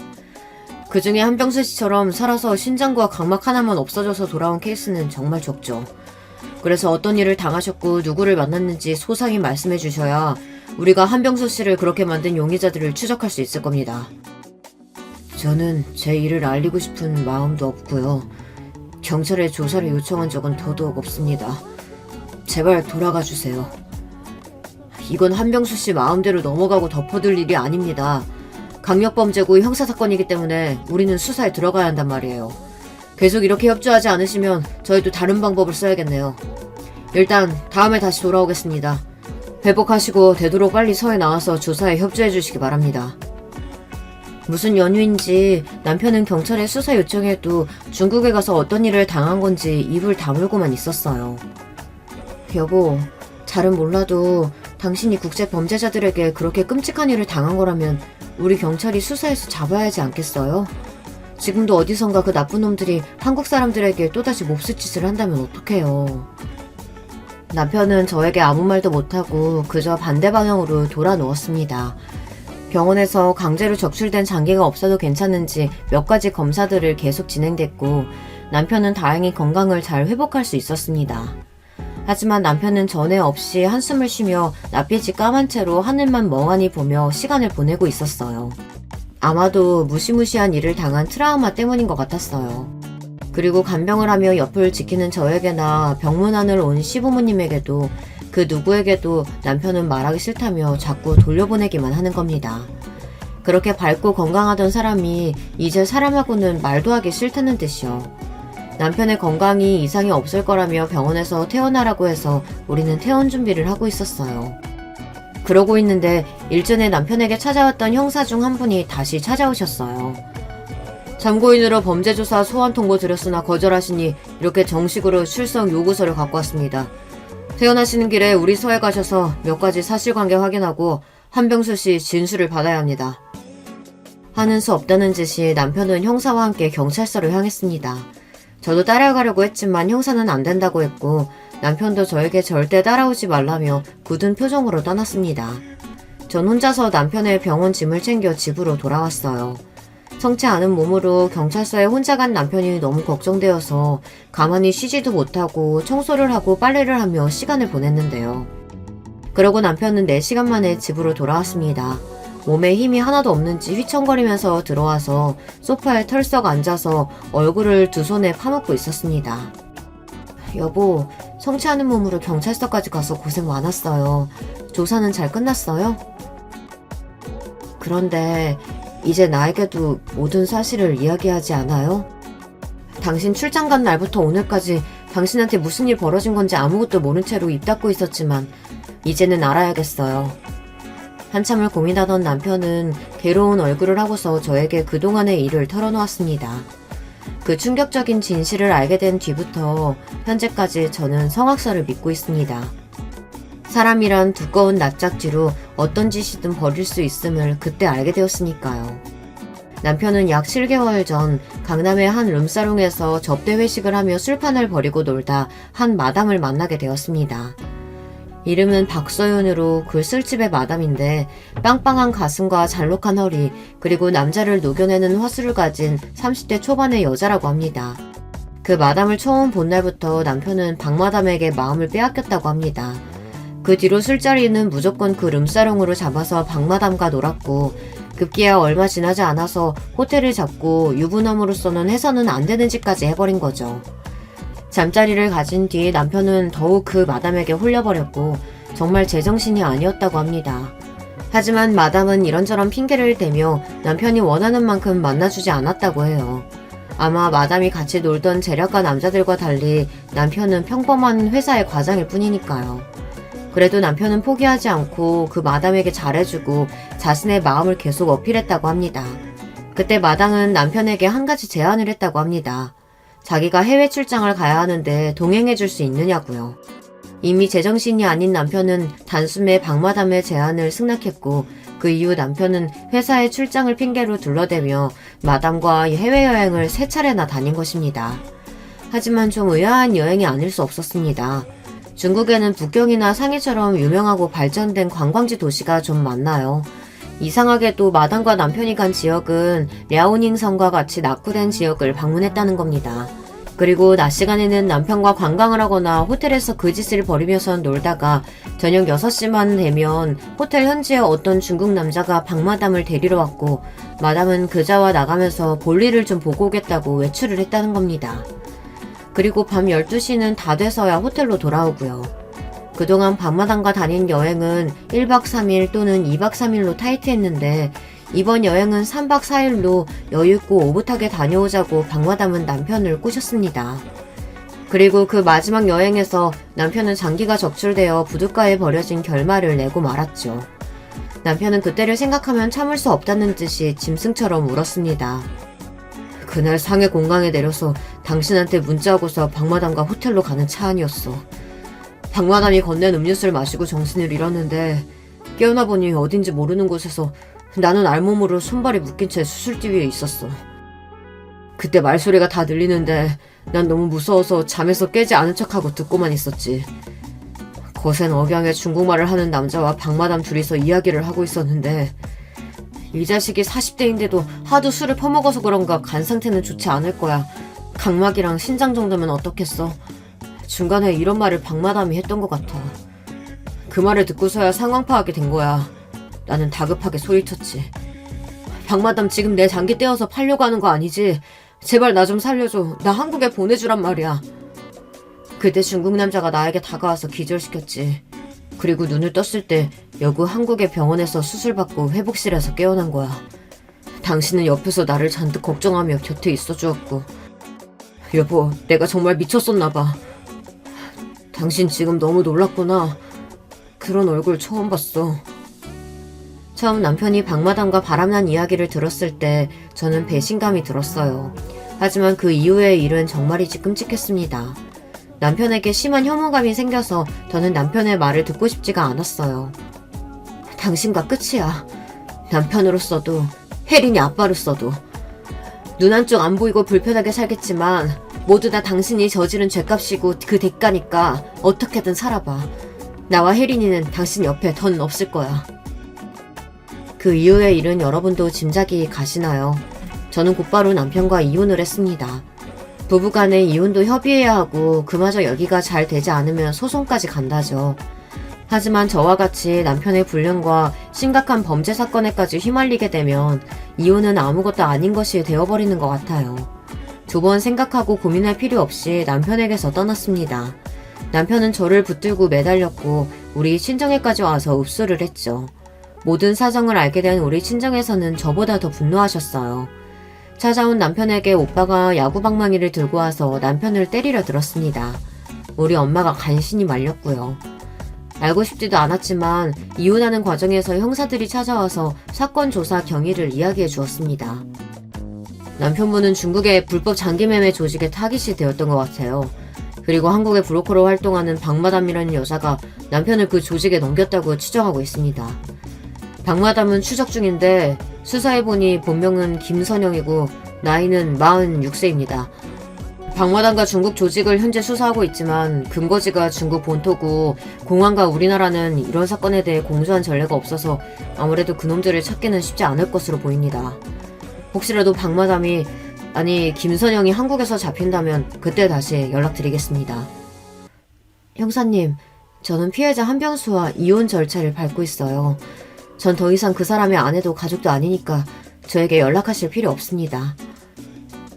그 중에 한병수 씨처럼 살아서 신장과 각막 하나만 없어져서 돌아온 케이스는 정말 적죠. 그래서 어떤 일을 당하셨고 누구를 만났는지 소상히 말씀해 주셔야 우리가 한병수 씨를 그렇게 만든 용의자들을 추적할 수 있을 겁니다. 저는 제 일을 알리고 싶은 마음도 없고요. 경찰에 조사를 요청한 적은 더더욱 없습니다. 제발 돌아가 주세요. 이건 한병수 씨 마음대로 넘어가고 덮어둘 일이 아닙니다. 강력범죄고 형사사건이기 때문에 우리는 수사에 들어가야 한단 말이에요. 계속 이렇게 협조하지 않으시면 저희도 다른 방법을 써야겠네요. 일단 다음에 다시 돌아오겠습니다. 회복하시고 되도록 빨리 서해 나와서 조사에 협조해 주시기 바랍니다. 무슨 연유인지 남편은 경찰에 수사 요청해도 중국에 가서 어떤 일을 당한 건지 입을 다물고만 있었어요. 여보, 잘은 몰라도 당신이 국제 범죄자들에게 그렇게 끔찍한 일을 당한 거라면 우리 경찰이 수사해서 잡아야 하지 않겠어요? 지금도 어디선가 그 나쁜 놈들이 한국 사람들에게 또다시 몹쓸 짓을 한다면 어떡해요. 남편은 저에게 아무 말도 못하고 그저 반대 방향으로 돌아 누웠습니다. 병원에서 강제로 적출된 장기가 없어도 괜찮은지 몇 가지 검사들을 계속 진행됐고 남편은 다행히 건강을 잘 회복할 수 있었습니다. 하지만 남편은 전에 없이 한숨을 쉬며 낯빛이 까만 채로 하늘만 멍하니 보며 시간을 보내고 있었어요. 아마도 무시무시한 일을 당한 트라우마 때문인 것 같았어요. 그리고 간병을 하며 옆을 지키는 저에게나 병문안을 온 시부모님에게도 그 누구에게도 남편은 말하기 싫다며 자꾸 돌려보내기만 하는 겁니다. 그렇게 밝고 건강하던 사람이 이제 사람하고는 말도 하기 싫다는 뜻이요. 남편의 건강이 이상이 없을 거라며 병원에서 퇴원하라고 해서 우리는 퇴원 준비를 하고 있었어요. 그러고 있는데 일전에 남편에게 찾아왔던 형사 중 한 분이 다시 찾아오셨어요. 참고인으로 범죄조사 소환 통보 드렸으나 거절하시니 이렇게 정식으로 출석 요구서를 갖고 왔습니다. 퇴원하시는 길에 우리 서해 가셔서 몇 가지 사실관계 확인하고 한병수 씨 진술을 받아야 합니다. 하는 수 없다는 듯이 남편은 형사와 함께 경찰서를 향했습니다. 저도 따라가려고 했지만 형사는 안 된다고 했고 남편도 저에게 절대 따라오지 말라며 굳은 표정으로 떠났습니다. 전 혼자서 남편의 병원 짐을 챙겨 집으로 돌아왔어요. 성치 않은 몸으로 경찰서에 혼자 간 남편이 너무 걱정되어서 가만히 쉬지도 못하고 청소를 하고 빨래를 하며 시간을 보냈는데요. 그러고 남편은 4시간 만에 집으로 돌아왔습니다. 몸에 힘이 하나도 없는지 휘청거리면서 들어와서 소파에 털썩 앉아서 얼굴을 두 손에 파묻고 있었습니다. 여보, 성치 않은 몸으로 경찰서까지 가서 고생 많았어요. 조사는 잘 끝났어요? 그런데 이제 나에게도 모든 사실을 이야기하지 않아요? 당신 출장 간 날부터 오늘까지 당신한테 무슨 일 벌어진 건지 아무것도 모른 채로 입 닫고 있었지만 이제는 알아야겠어요. 한참을 고민하던 남편은 괴로운 얼굴을 하고서 저에게 그동안의 일을 털어놓았습니다. 그 충격적인 진실을 알게 된 뒤부터 현재까지 저는 성악설을 믿고 있습니다. 사람이란 두꺼운 납작쥐로 어떤 짓이든 벌일 수 있음을 그때 알게 되었으니까요. 남편은 약 7개월 전 강남의 한 룸사롱에서 접대 회식을 하며 술판을 벌이고 놀다 한 마담을 만나게 되었습니다. 이름은 박서윤으로 그 술집의 마담인데 빵빵한 가슴과 잘록한 허리 그리고 남자를 녹여내는 화술을 가진 30대 초반의 여자라고 합니다. 그 마담을 처음 본 날부터 남편은 박마담에게 마음을 빼앗겼다고 합니다. 그 뒤로 술자리는 무조건 그 룸사롱으로 잡아서 박마담과 놀았고 급기야 얼마 지나지 않아서 호텔을 잡고 유부남으로서는 해서는 안 되는 짓까지 해버린 거죠. 잠자리를 가진 뒤 남편은 더욱 그 마담에게 홀려버렸고 정말 제정신이 아니었다고 합니다. 하지만 마담은 이런저런 핑계를 대며 남편이 원하는 만큼 만나주지 않았다고 해요. 아마 마담이 같이 놀던 재력가 남자들과 달리 남편은 평범한 회사의 과장일 뿐이니까요. 그래도 남편은 포기하지 않고 그 마담에게 잘해주고 자신의 마음을 계속 어필했다고 합니다. 그때 마담은 남편에게 한 가지 제안을 했다고 합니다. 자기가 해외 출장을 가야 하는데 동행해줄 수 있느냐고요. 이미 제정신이 아닌 남편은 단숨에 박마담의 제안을 승낙했고 그 이후 남편은 회사의 출장을 핑계로 둘러대며 마담과 해외여행을 3차례나 다닌 것입니다. 하지만 좀 의아한 여행이 아닐 수 없었습니다. 중국에는 북경이나 상해처럼 유명하고 발전된 관광지 도시가 좀 많나요? 이상하게도 마담과 남편이 간 지역은 랴오닝성과 같이 낙후된 지역을 방문했다는 겁니다. 그리고 낮 시간에는 남편과 관광을 하거나 호텔에서 그 짓을 벌이면서 놀다가 저녁 6시만 되면 호텔 현지의 어떤 중국 남자가 박마담을 데리러 왔고 마담은 그자와 나가면서 볼일을 좀 보고 오겠다고 외출을 했다는 겁니다. 그리고 밤 12시는 다 돼서야 호텔로 돌아오고요. 그동안 밤마당과 다닌 여행은 1박 3일 또는 2박 3일로 타이트했는데 이번 여행은 3박 4일로 여유있고 오붓하게 다녀오자고 박마담은 남편을 꼬셨습니다. 그리고 그 마지막 여행에서 남편은 장기가 적출되어 부둣가에 버려진 결말을 내고 말았죠. 남편은 그때를 생각하면 참을 수 없다는 듯이 짐승처럼 울었습니다. 그날 상해 공강에 내려서 당신한테 문자하고서 박마담과 호텔로 가는 차 안이었어. 박마담이 건넨 음료수를 마시고 정신을 잃었는데 깨어나 보니 어딘지 모르는 곳에서 나는 알몸으로 손발이 묶인 채 수술대 위에 있었어. 그때 말소리가 다 들리는데 난 너무 무서워서 잠에서 깨지 않은 척하고 듣고만 있었지. 거센 억양의 중국말을 하는 남자와 박마담 둘이서 이야기를 하고 있었는데 이 자식이 40대인데도 하도 술을 퍼먹어서 그런가 간 상태는 좋지 않을 거야. 각막이랑 신장 정도면 어떻겠어. 중간에 이런 말을 박마담이 했던 것 같아. 그 말을 듣고서야 상황 파악이 된 거야. 나는 다급하게 소리쳤지. 박마담 지금 내 장기 떼어서 팔려고 하는 거 아니지? 제발 나 좀 살려줘. 나 한국에 보내주란 말이야. 그때 중국 남자가 나에게 다가와서 기절시켰지. 그리고 눈을 떴을 때 여구 한국의 병원에서 수술받고 회복실에서 깨어난 거야. 당신은 옆에서 나를 잔뜩 걱정하며 곁에 있어주었고. 여보, 내가 정말 미쳤었나 봐. 당신 지금 너무 놀랐구나. 그런 얼굴 처음 봤어. 처음 남편이 박마담과 바람난 이야기를 들었을 때 저는 배신감이 들었어요. 하지만 그 이후의 일은 정말이지 끔찍했습니다. 남편에게 심한 혐오감이 생겨서 저는 남편의 말을 듣고 싶지가 않았어요. 당신과 끝이야. 남편으로서도 혜린이 아빠로서도. 눈 한쪽 안 보이고 불편하게 살겠지만 모두 다 당신이 저지른 죄값이고 그 대가니까 어떻게든 살아봐. 나와 혜린이는 당신 옆에 더는 없을 거야. 그 이후의 일은 여러분도 짐작이 가시나요? 저는 곧바로 남편과 이혼을 했습니다. 부부간에 이혼도 협의해야 하고 그마저 여기가 잘 되지 않으면 소송까지 간다죠. 하지만 저와 같이 남편의 불륜과 심각한 범죄 사건에까지 휘말리게 되면 이혼은 아무것도 아닌 것이 되어버리는 것 같아요. 두 번 생각하고 고민할 필요 없이 남편에게서 떠났습니다. 남편은 저를 붙들고 매달렸고 우리 친정에까지 와서 읍소를 했죠. 모든 사정을 알게 된 우리 친정에서는 저보다 더 분노하셨어요. 찾아온 남편에게 오빠가 야구방망이를 들고 와서 남편을 때리려 들었습니다. 우리 엄마가 간신히 말렸고요. 알고 싶지도 않았지만 이혼하는 과정에서 형사들이 찾아와서 사건 조사 경위를 이야기해 주었습니다. 남편분은 중국의 불법 장기매매 조직의 타깃이 되었던 것 같아요. 그리고 한국의 브로커로 활동하는 박마담이라는 여자가 남편을 그 조직에 넘겼다고 추정하고 있습니다. 박마담은 추적 중인데 수사해보니 본명은 김선영이고 나이는 46세입니다. 박마담과 중국 조직을 현재 수사하고 있지만 근거지가 중국 본토고 공안과 우리나라는 이런 사건에 대해 공조한 전례가 없어서 아무래도 그놈들을 찾기는 쉽지 않을 것으로 보입니다. 혹시라도 박마담이 아니 김선영이 한국에서 잡힌다면 그때 다시 연락드리겠습니다. 형사님, 저는 피해자 한병수와 이혼 절차를 밟고 있어요. 전 더 이상 그 사람의 아내도 가족도 아니니까 저에게 연락하실 필요 없습니다.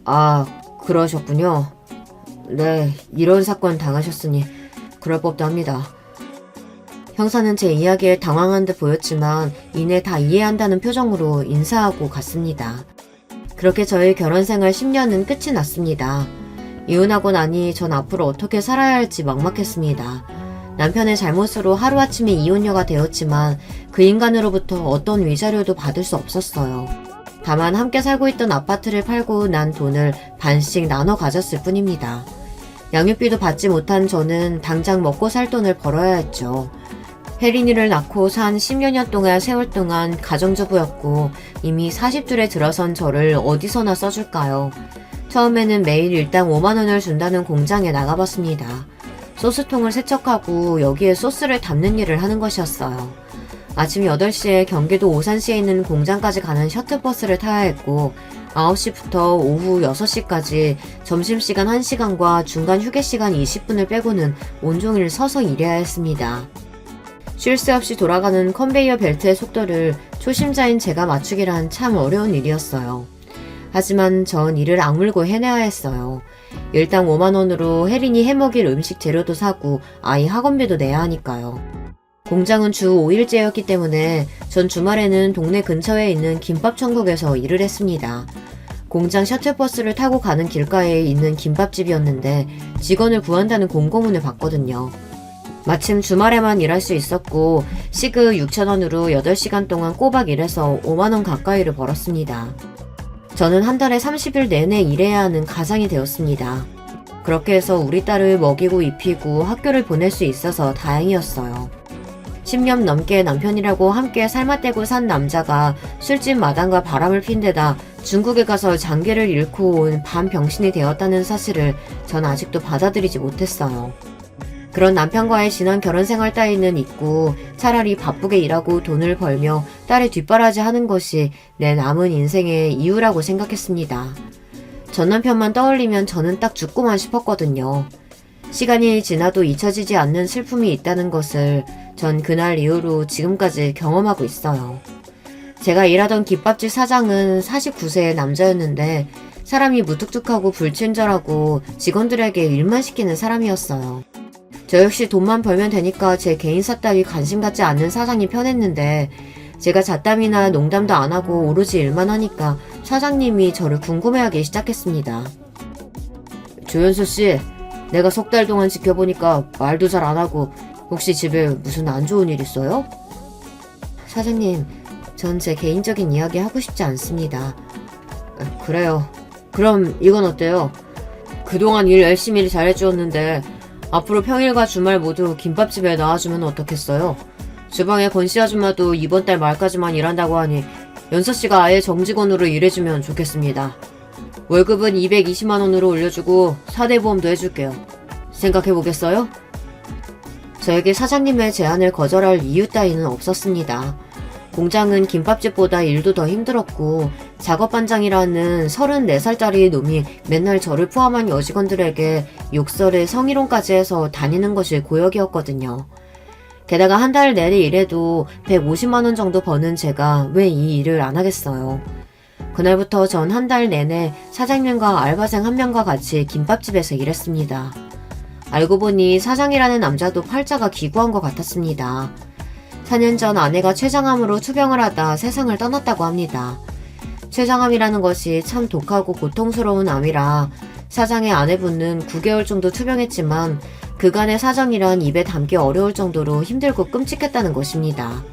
아, 그러셨군요. 네, 이런 사건 당하셨으니 그럴 법도 합니다. 형사는 제 이야기에 당황한 듯 보였지만 이내 다 이해한다는 표정으로 인사하고 갔습니다. 그렇게 저의 결혼생활 10년은 끝이 났습니다. 이혼하고 나니 전 앞으로 어떻게 살아야 할지 막막했습니다. 남편의 잘못으로 하루아침에 이혼녀가 되었지만 그 인간으로부터 어떤 위자료도 받을 수 없었어요. 다만 함께 살고 있던 아파트를 팔고 난 돈을 반씩 나눠 가졌을 뿐입니다. 양육비도 받지 못한 저는 당장 먹고 살 돈을 벌어야 했죠. 혜린이를 낳고 산 10여 년 동안 세월 동안 가정주부였고 이미 40줄에 들어선 저를 어디서나 써줄까요? 처음에는 매일 일당 5만원을 준다는 공장에 나가봤습니다. 소스통을 세척하고 여기에 소스를 담는 일을 하는 것이었어요. 아침 8시에 경기도 오산시에 있는 공장까지 가는 셔틀버스를 타야 했고 9시부터 오후 6시까지 점심시간 1시간과 중간 휴게시간 20분을 빼고는 온종일 서서 일해야 했습니다. 쉴 새 없이 돌아가는 컨베이어 벨트의 속도를 초심자인 제가 맞추기란 참 어려운 일이었어요. 하지만 전 이를 악물고 해내야 했어요. 일당 5만원으로 혜린이 해먹일 음식 재료도 사고 아이 학원비도 내야 하니까요. 공장은 주 5일제였기 때문에 전 주말에는 동네 근처에 있는 김밥천국에서 일을 했습니다. 공장 셔틀버스를 타고 가는 길가에 있는 김밥집이었는데 직원을 구한다는 공고문을 봤거든요. 마침 주말에만 일할 수 있었고 시급 6,000원으로 8시간 동안 꼬박 일해서 5만원 가까이를 벌었습니다. 저는 한 달에 30일 내내 일해야 하는 가장이 되었습니다. 그렇게 해서 우리 딸을 먹이고 입히고 학교를 보낼 수 있어서 다행이었어요. 10년 넘게 남편이라고 함께 삶아떼고 산 남자가 술집 마당과 바람을 핀 데다 중국에 가서 장기를 잃고 온 반병신이 되었다는 사실을 전 아직도 받아들이지 못했어요. 그런 남편과의 지난 결혼 생활 따위는 잊고 차라리 바쁘게 일하고 돈을 벌며 딸의 뒷바라지 하는 것이 내 남은 인생의 이유라고 생각했습니다. 전 남편만 떠올리면 저는 딱 죽고만 싶었거든요. 시간이 지나도 잊혀지지 않는 슬픔이 있다는 것을 전 그날 이후로 지금까지 경험하고 있어요. 제가 일하던 김밥집 사장은 49세의 남자였는데 사람이 무뚝뚝하고 불친절하고 직원들에게 일만 시키는 사람이었어요. 저 역시 돈만 벌면 되니까 제 개인사 따위 관심 갖지 않는 사장이 편했는데 제가 잡담이나 농담도 안 하고 오로지 일만 하니까 사장님이 저를 궁금해하기 시작했습니다. 조연수씨, 내가 석 달 동안 지켜보니까 말도 잘 안 하고 혹시 집에 무슨 안 좋은 일 있어요? 사장님, 전 제 개인적인 이야기 하고 싶지 않습니다. 그래요. 그럼 이건 어때요? 그동안 일 열심히 잘해주었는데 앞으로 평일과 주말 모두 김밥집에 나와주면 어떻겠어요? 주방에 권씨 아줌마도 이번 달 말까지만 일한다고 하니 연서씨가 아예 정직원으로 일해주면 좋겠습니다. 월급은 220만원으로 올려주고 4대 보험도 해줄게요. 생각해보겠어요? 저에게 사장님의 제안을 거절할 이유 따위는 없었습니다. 공장은 김밥집보다 일도 더 힘들었고 작업반장이라는 34살짜리 놈이 맨날 저를 포함한 여직원들에게 욕설에 성희롱까지 해서 다니는 것이 고역이었거든요. 게다가 한 달 내내 일해도 150만원 정도 버는 제가 왜 이 일을 안 하겠어요. 그날부터 전 한 달 내내 사장님과 알바생 한 명과 같이 김밥집에서 일했습니다. 알고 보니 사장이라는 남자도 팔자가 기구한 것 같았습니다. 4년 전 아내가 췌장암으로 투병을 하다 세상을 떠났다고 합니다. 췌장암이라는 것이 참 독하고 고통스러운 암이라 사장의 아내분은 9개월 정도 투병했지만 그간의 사정이란 입에 담기 어려울 정도로 힘들고 끔찍했다는 것입니다.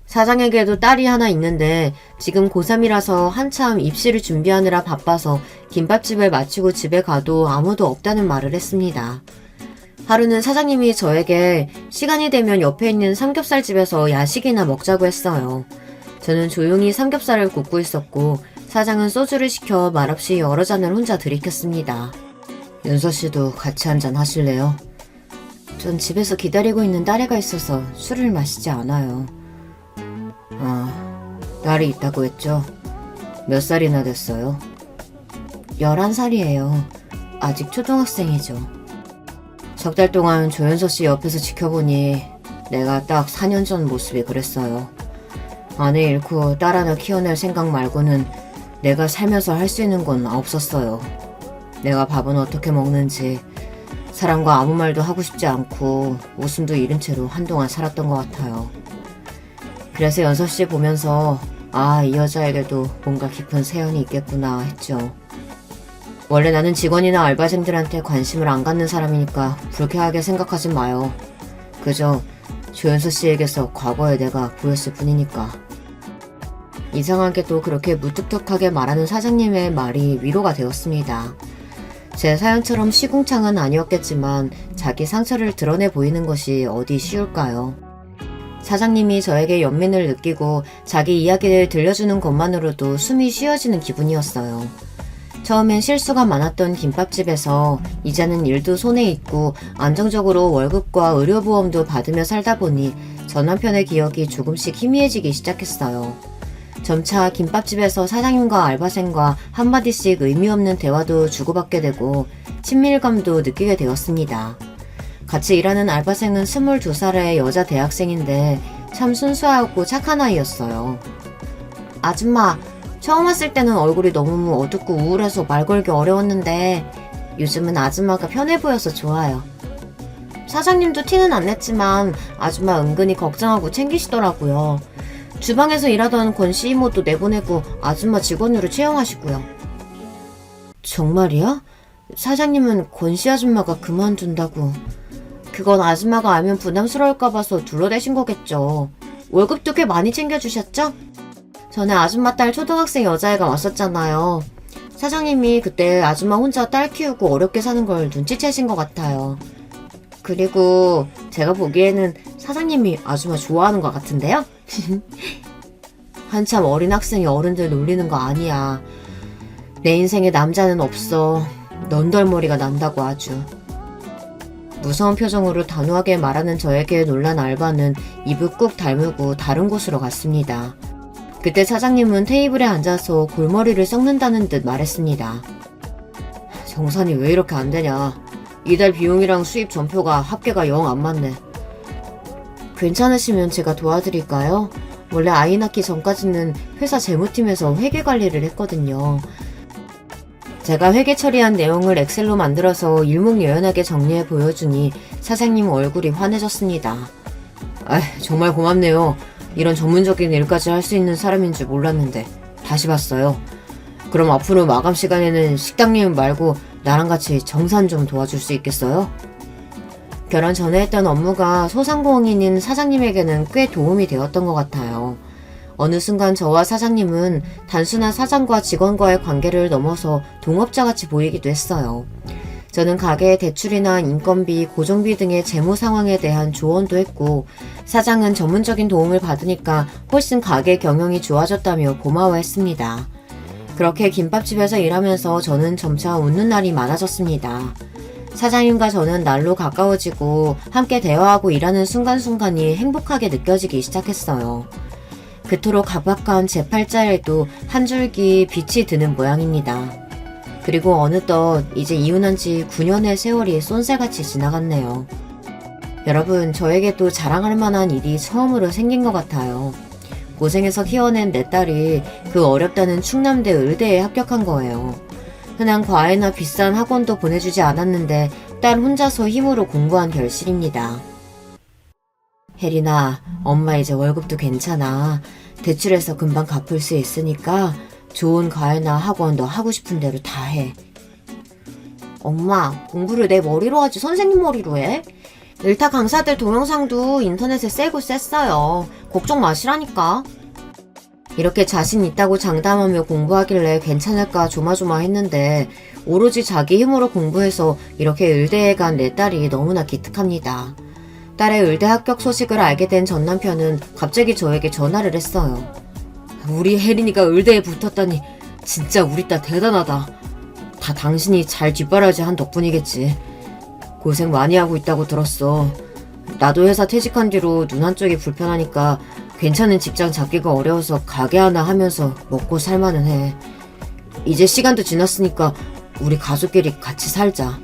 사장에게도 딸이 하나 있는데 지금 고3이라서 한참 입시를 준비하느라 바빠서 김밥집을 마치고 집에 가도 아무도 없다는 말을 했습니다. 하루는 사장님이 저에게 시간이 되면 옆에 있는 삼겹살집에서 야식이나 먹자고 했어요. 저는 조용히 삼겹살을 굽고 있었고 사장은 소주를 시켜 말없이 여러 잔을 혼자 들이켰습니다. 윤서씨도 같이 한잔 하실래요? 전 집에서 기다리고 있는 딸애가 있어서 술을 마시지 않아요. 딸이 있다고 했죠? 몇 살이나 됐어요? 11살이에요. 아직 초등학생이죠. 석 달 동안 조연서씨 옆에서 지켜보니 내가 딱 4년 전 모습이 그랬어요. 아내 잃고 딸 하나 키워낼 생각 말고는 내가 살면서 할 수 있는 건 없었어요. 내가 밥은 어떻게 먹는지 사람과 아무 말도 하고 싶지 않고 웃음도 잃은 채로 한동안 살았던 것 같아요. 그래서 연서씨 보면서 이 여자에게도 뭔가 깊은 세연이 있겠구나 했죠. 원래 나는 직원이나 알바생들한테 관심을 안 갖는 사람이니까 불쾌하게 생각하지 마요. 그저 조연서 씨에게서 과거의 내가 보였을 뿐이니까. 이상하게도 그렇게 무뚝뚝하게 말하는 사장님의 말이 위로가 되었습니다. 제 사연처럼 시궁창은 아니었겠지만 자기 상처를 드러내 보이는 것이 어디 쉬울까요? 사장님이 저에게 연민을 느끼고 자기 이야기를 들려주는 것만으로도 숨이 쉬어지는 기분이었어요. 처음엔 실수가 많았던 김밥집에서 이제는 일도 손에 있고 안정적으로 월급과 의료보험도 받으며 살다 보니 전 남편의 기억이 조금씩 희미해지기 시작했어요. 점차 김밥집에서 사장님과 알바생과 한마디씩 의미 없는 대화도 주고받게 되고 친밀감도 느끼게 되었습니다. 같이 일하는 알바생은 22살의 여자 대학생인데 참 순수하고 착한 아이였어요. 아줌마, 처음 왔을 때는 얼굴이 너무 어둡고 우울해서 말 걸기 어려웠는데 요즘은 아줌마가 편해 보여서 좋아요. 사장님도 티는 안 냈지만 아줌마 은근히 걱정하고 챙기시더라고요. 주방에서 일하던 권씨 이모도 내보내고 아줌마 직원으로 채용하시고요. 정말이야? 사장님은 권씨 아줌마가 그만둔다고. 그건 아줌마가 알면 부담스러울까 봐서 둘러대신 거겠죠. 월급도 꽤 많이 챙겨주셨죠? 전에 아줌마 딸 초등학생 여자애가 왔었잖아요. 사장님이 그때 아줌마 혼자 딸 키우고 어렵게 사는 걸 눈치채신 것 같아요. 그리고 제가 보기에는 사장님이 아줌마 좋아하는 것 같은데요? 한참 어린 학생이 어른들 놀리는 거 아니야. 내 인생에 남자는 없어. 넌덜머리가 난다고 아주. 무서운 표정으로 단호하게 말하는 저에게 놀란 알바는 입을 꾹 다물고 다른 곳으로 갔습니다. 그때 사장님은 테이블에 앉아서 골머리를 썩는다는 듯 말했습니다. 정산이 왜 이렇게 안 되냐. 이달 비용이랑 수입 전표가 합계가 영 안 맞네. 괜찮으시면 제가 도와드릴까요? 원래 아이 낳기 전까지는 회사 재무팀에서 회계 관리를 했거든요. 제가 회계 처리한 내용을 엑셀로 만들어서 일목요연하게 정리해 보여주니 사장님 얼굴이 환해졌습니다. 정말 고맙네요. 이런 전문적인 일까지 할 수 있는 사람인 줄 몰랐는데 다시 봤어요. 그럼 앞으로 마감 시간에는 식당님 말고 나랑 같이 정산 좀 도와줄 수 있겠어요? 결혼 전에 했던 업무가 소상공인인 사장님에게는 꽤 도움이 되었던 것 같아요. 어느 순간 저와 사장님은 단순한 사장과 직원과의 관계를 넘어서 동업자같이 보이기도 했어요. 저는 가게의 대출이나 인건비, 고정비 등의 재무 상황에 대한 조언도 했고 사장은 전문적인 도움을 받으니까 훨씬 가게 경영이 좋아졌다며 고마워했습니다. 그렇게 김밥집에서 일하면서 저는 점차 웃는 날이 많아졌습니다. 사장님과 저는 날로 가까워지고 함께 대화하고 일하는 순간순간이 행복하게 느껴지기 시작했어요. 그토록 각박한 제 팔자에도 한 줄기 빛이 드는 모양입니다. 그리고 어느덧 이제 이혼한 지 9년의 세월이 쏜새같이 지나갔네요. 여러분, 저에게도 자랑할 만한 일이 처음으로 생긴 것 같아요. 고생해서 키워낸 내 딸이 그 어렵다는 충남대 의대에 합격한 거예요. 흔한 과외나 비싼 학원도 보내주지 않았는데 딸 혼자서 힘으로 공부한 결실입니다. 혜린아, 엄마 이제 월급도 괜찮아. 대출해서 금방 갚을 수 있으니까 좋은 과외나 학원 너 하고 싶은 대로 다 해. 엄마, 공부를 내 머리로 하지 선생님 머리로 해? 일타 강사들 동영상도 인터넷에 세고 셌어요. 걱정 마시라니까. 이렇게 자신 있다고 장담하며 공부하길래 괜찮을까 조마조마했는데 오로지 자기 힘으로 공부해서 이렇게 의대에 간 내 딸이 너무나 기특합니다. 딸의 의대 합격 소식을 알게 된 전 남편은 갑자기 저에게 전화를 했어요. 우리 혜린이가 의대에 붙었다니 진짜 우리 딸 대단하다. 다 당신이 잘 뒷바라지 한 덕분이겠지. 고생 많이 하고 있다고 들었어. 나도 회사 퇴직한 뒤로 눈 한쪽이 불편하니까 괜찮은 직장 잡기가 어려워서 가게 하나 하면서 먹고 살만은 해. 이제 시간도 지났으니까 우리 가족끼리 같이 살자.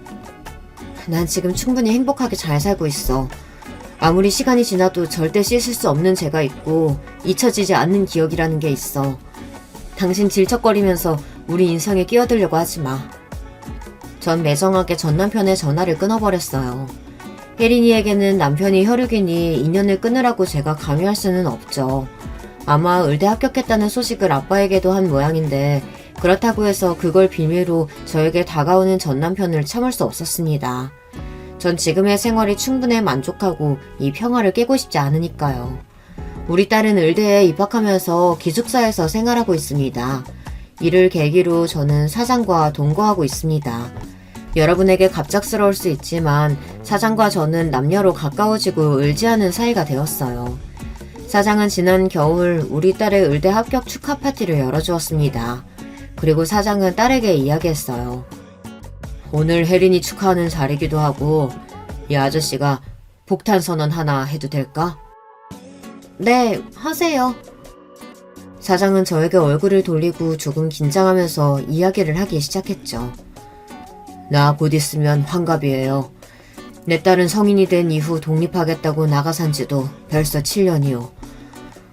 난 지금 충분히 행복하게 잘 살고 있어. 아무리 시간이 지나도 절대 씻을 수 없는 죄가 있고 잊혀지지 않는 기억이라는 게 있어. 당신 질척거리면서 우리 인생에 끼어들려고 하지 마. 전 매정하게 전 남편의 전화를 끊어버렸어요. 혜린이에게는 남편이 혈육이니 인연을 끊으라고 제가 강요할 수는 없죠. 아마 의대 합격했다는 소식을 아빠에게도 한 모양인데 그렇다고 해서 그걸 비밀로 저에게 다가오는 전 남편을 참을 수 없었습니다. 전 지금의 생활이 충분해 만족하고 이 평화를 깨고 싶지 않으니까요. 우리 딸은 의대에 입학하면서 기숙사에서 생활하고 있습니다. 이를 계기로 저는 사장과 동거하고 있습니다. 여러분에게 갑작스러울 수 있지만 사장과 저는 남녀로 가까워지고 의지하는 사이가 되었어요. 사장은 지난 겨울 우리 딸의 의대 합격 축하 파티를 열어주었습니다. 그리고 사장은 딸에게 이야기했어요. 오늘 혜린이 축하하는 자리기도 하고 이 아저씨가 폭탄 선언 하나 해도 될까? 네, 하세요. 사장은 저에게 얼굴을 돌리고 조금 긴장하면서 이야기를 하기 시작했죠. 나 곧 있으면 환갑이에요. 내 딸은 성인이 된 이후 독립하겠다고 나가 산 지도 벌써 7년이요.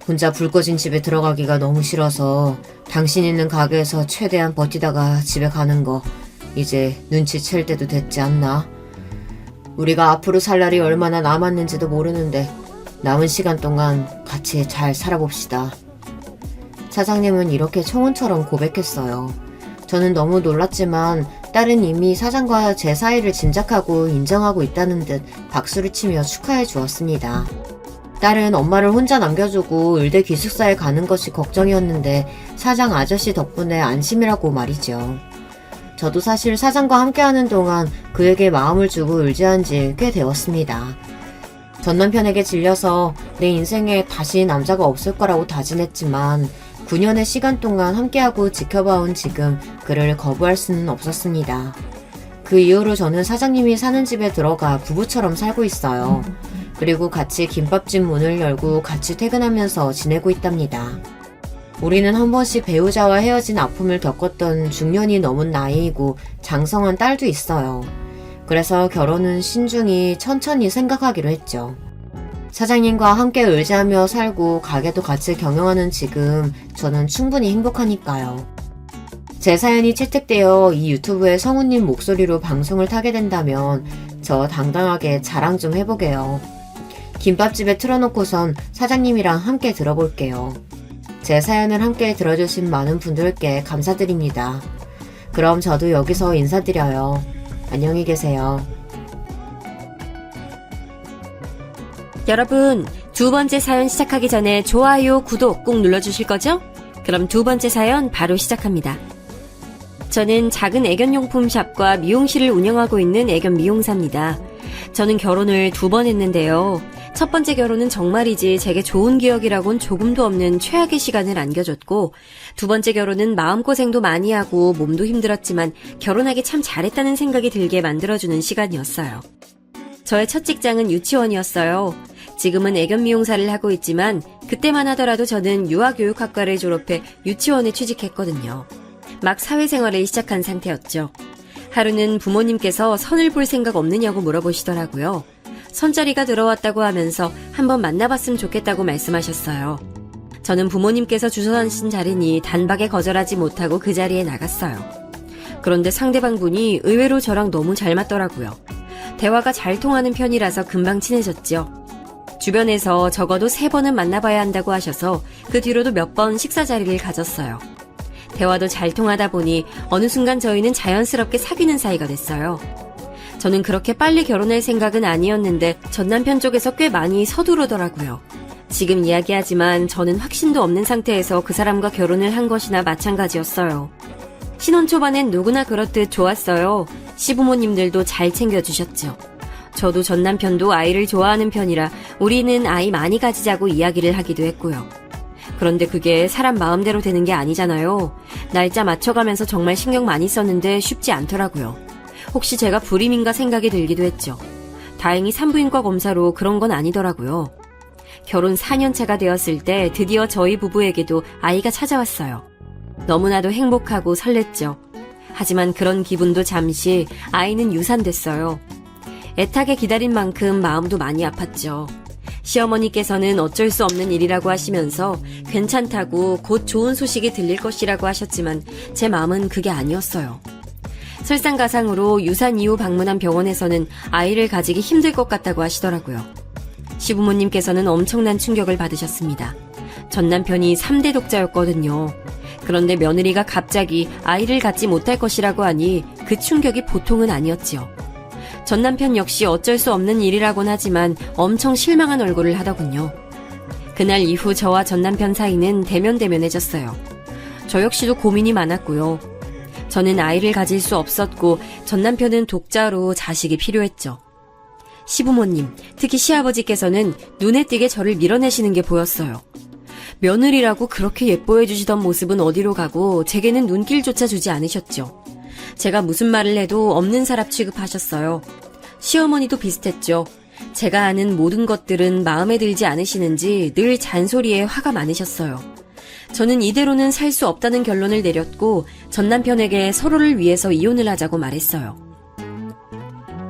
혼자 불 꺼진 집에 들어가기가 너무 싫어서 당신 있는 가게에서 최대한 버티다가 집에 가는 거 이제 눈치챌 때도 됐지 않나? 우리가 앞으로 살 날이 얼마나 남았는지도 모르는데 남은 시간 동안 같이 잘 살아봅시다. 사장님은 이렇게 청혼처럼 고백했어요. 저는 너무 놀랐지만 딸은 이미 사장과 제 사이를 짐작하고 인정하고 있다는 듯 박수를 치며 축하해 주었습니다. 딸은 엄마를 혼자 남겨두고 의대 기숙사에 가는 것이 걱정이었는데 사장 아저씨 덕분에 안심이라고 말이죠. 저도 사실 사장과 함께하는 동안 그에게 마음을 주고 의지한 지 꽤 되었습니다. 전 남편에게 질려서 내 인생에 다시 남자가 없을 거라고 다짐했지만 9년의 시간 동안 함께하고 지켜봐온 지금 그를 거부할 수는 없었습니다. 그 이후로 저는 사장님이 사는 집에 들어가 부부처럼 살고 있어요. 그리고 같이 김밥집 문을 열고 같이 퇴근하면서 지내고 있답니다. 우리는 한 번씩 배우자와 헤어진 아픔을 겪었던 중년이 넘은 나이이고 장성한 딸도 있어요. 그래서 결혼은 신중히 천천히 생각하기로 했죠. 사장님과 함께 의지하며 살고 가게도 같이 경영하는 지금 저는 충분히 행복하니까요. 제 사연이 채택되어 이 유튜브에 성우님 목소리로 방송을 타게 된다면 저 당당하게 자랑 좀 해보게요. 김밥집에 틀어놓고선 사장님이랑 함께 들어볼게요. 제 사연을 함께 들어주신 많은 분들께 감사드립니다. 그럼 저도 여기서 인사드려요. 안녕히 계세요. 여러분, 두 번째 사연 시작하기 전에 좋아요, 구독 꼭 눌러주실 거죠? 그럼 두 번째 사연 바로 시작합니다. 저는 작은 애견용품 샵과 미용실을 운영하고 있는 애견 미용사입니다. 저는 결혼을 2번 했는데요. 첫 번째 결혼은 정말이지 제게 좋은 기억이라곤 조금도 없는 최악의 시간을 안겨줬고, 두 번째 결혼은 마음고생도 많이 하고 몸도 힘들었지만 결혼하기 참 잘했다는 생각이 들게 만들어주는 시간이었어요. 저의 첫 직장은 유치원이었어요. 지금은 애견 미용사를 하고 있지만 그때만 하더라도 저는 유아교육학과를 졸업해 유치원에 취직했거든요. 막 사회생활을 시작한 상태였죠. 하루는 부모님께서 선을 볼 생각 없느냐고 물어보시더라고요. 선자리가 들어왔다고 하면서 한번 만나봤으면 좋겠다고 말씀하셨어요. 저는 부모님께서 주선하신 자리니 단박에 거절하지 못하고 그 자리에 나갔어요. 그런데 상대방 분이 의외로 저랑 너무 잘 맞더라고요. 대화가 잘 통하는 편이라서 금방 친해졌죠. 주변에서 적어도 3번은 만나봐야 한다고 하셔서 그 뒤로도 몇 번 식사 자리를 가졌어요. 대화도 잘 통하다 보니 어느 순간 저희는 자연스럽게 사귀는 사이가 됐어요. 저는 그렇게 빨리 결혼할 생각은 아니었는데 전 남편 쪽에서 꽤 많이 서두르더라고요. 지금 이야기하지만 저는 확신도 없는 상태에서 그 사람과 결혼을 한 것이나 마찬가지였어요. 신혼 초반엔 누구나 그렇듯 좋았어요. 시부모님들도 잘 챙겨주셨죠. 저도 전 남편도 아이를 좋아하는 편이라 우리는 아이 많이 가지자고 이야기를 하기도 했고요. 그런데 그게 사람 마음대로 되는 게 아니잖아요. 날짜 맞춰가면서 정말 신경 많이 썼는데 쉽지 않더라고요. 혹시 제가 불임인가 생각이 들기도 했죠. 다행히 산부인과 검사로 그런 건 아니더라고요. 결혼 4년차가 되었을 때 드디어 저희 부부에게도 아이가 찾아왔어요. 너무나도 행복하고 설렜죠. 하지만 그런 기분도 잠시, 아이는 유산됐어요. 애타게 기다린 만큼 마음도 많이 아팠죠. 시어머니께서는 어쩔 수 없는 일이라고 하시면서 괜찮다고 곧 좋은 소식이 들릴 것이라고 하셨지만 제 마음은 그게 아니었어요. 설상가상으로 유산 이후 방문한 병원에서는 아이를 가지기 힘들 것 같다고 하시더라고요. 시부모님께서는 엄청난 충격을 받으셨습니다. 전 남편이 3대 독자였거든요. 그런데 며느리가 갑자기 아이를 갖지 못할 것이라고 하니 그 충격이 보통은 아니었지요. 전 남편 역시 어쩔 수 없는 일이라곤 하지만 엄청 실망한 얼굴을 하더군요. 그날 이후 저와 전 남편 사이는 대면대면해졌어요. 저 역시도 고민이 많았고요. 저는 아이를 가질 수 없었고 전 남편은 독자로 자식이 필요했죠. 시부모님, 특히 시아버지께서는 눈에 띄게 저를 밀어내시는 게 보였어요. 며느리라고 그렇게 예뻐해 주시던 모습은 어디로 가고 제게는 눈길조차 주지 않으셨죠. 제가 무슨 말을 해도 없는 사람 취급하셨어요. 시어머니도 비슷했죠. 제가 아는 모든 것들은 마음에 들지 않으시는지 늘 잔소리에 화가 많으셨어요. 저는 이대로는 살 수 없다는 결론을 내렸고 전 남편에게 서로를 위해서 이혼을 하자고 말했어요.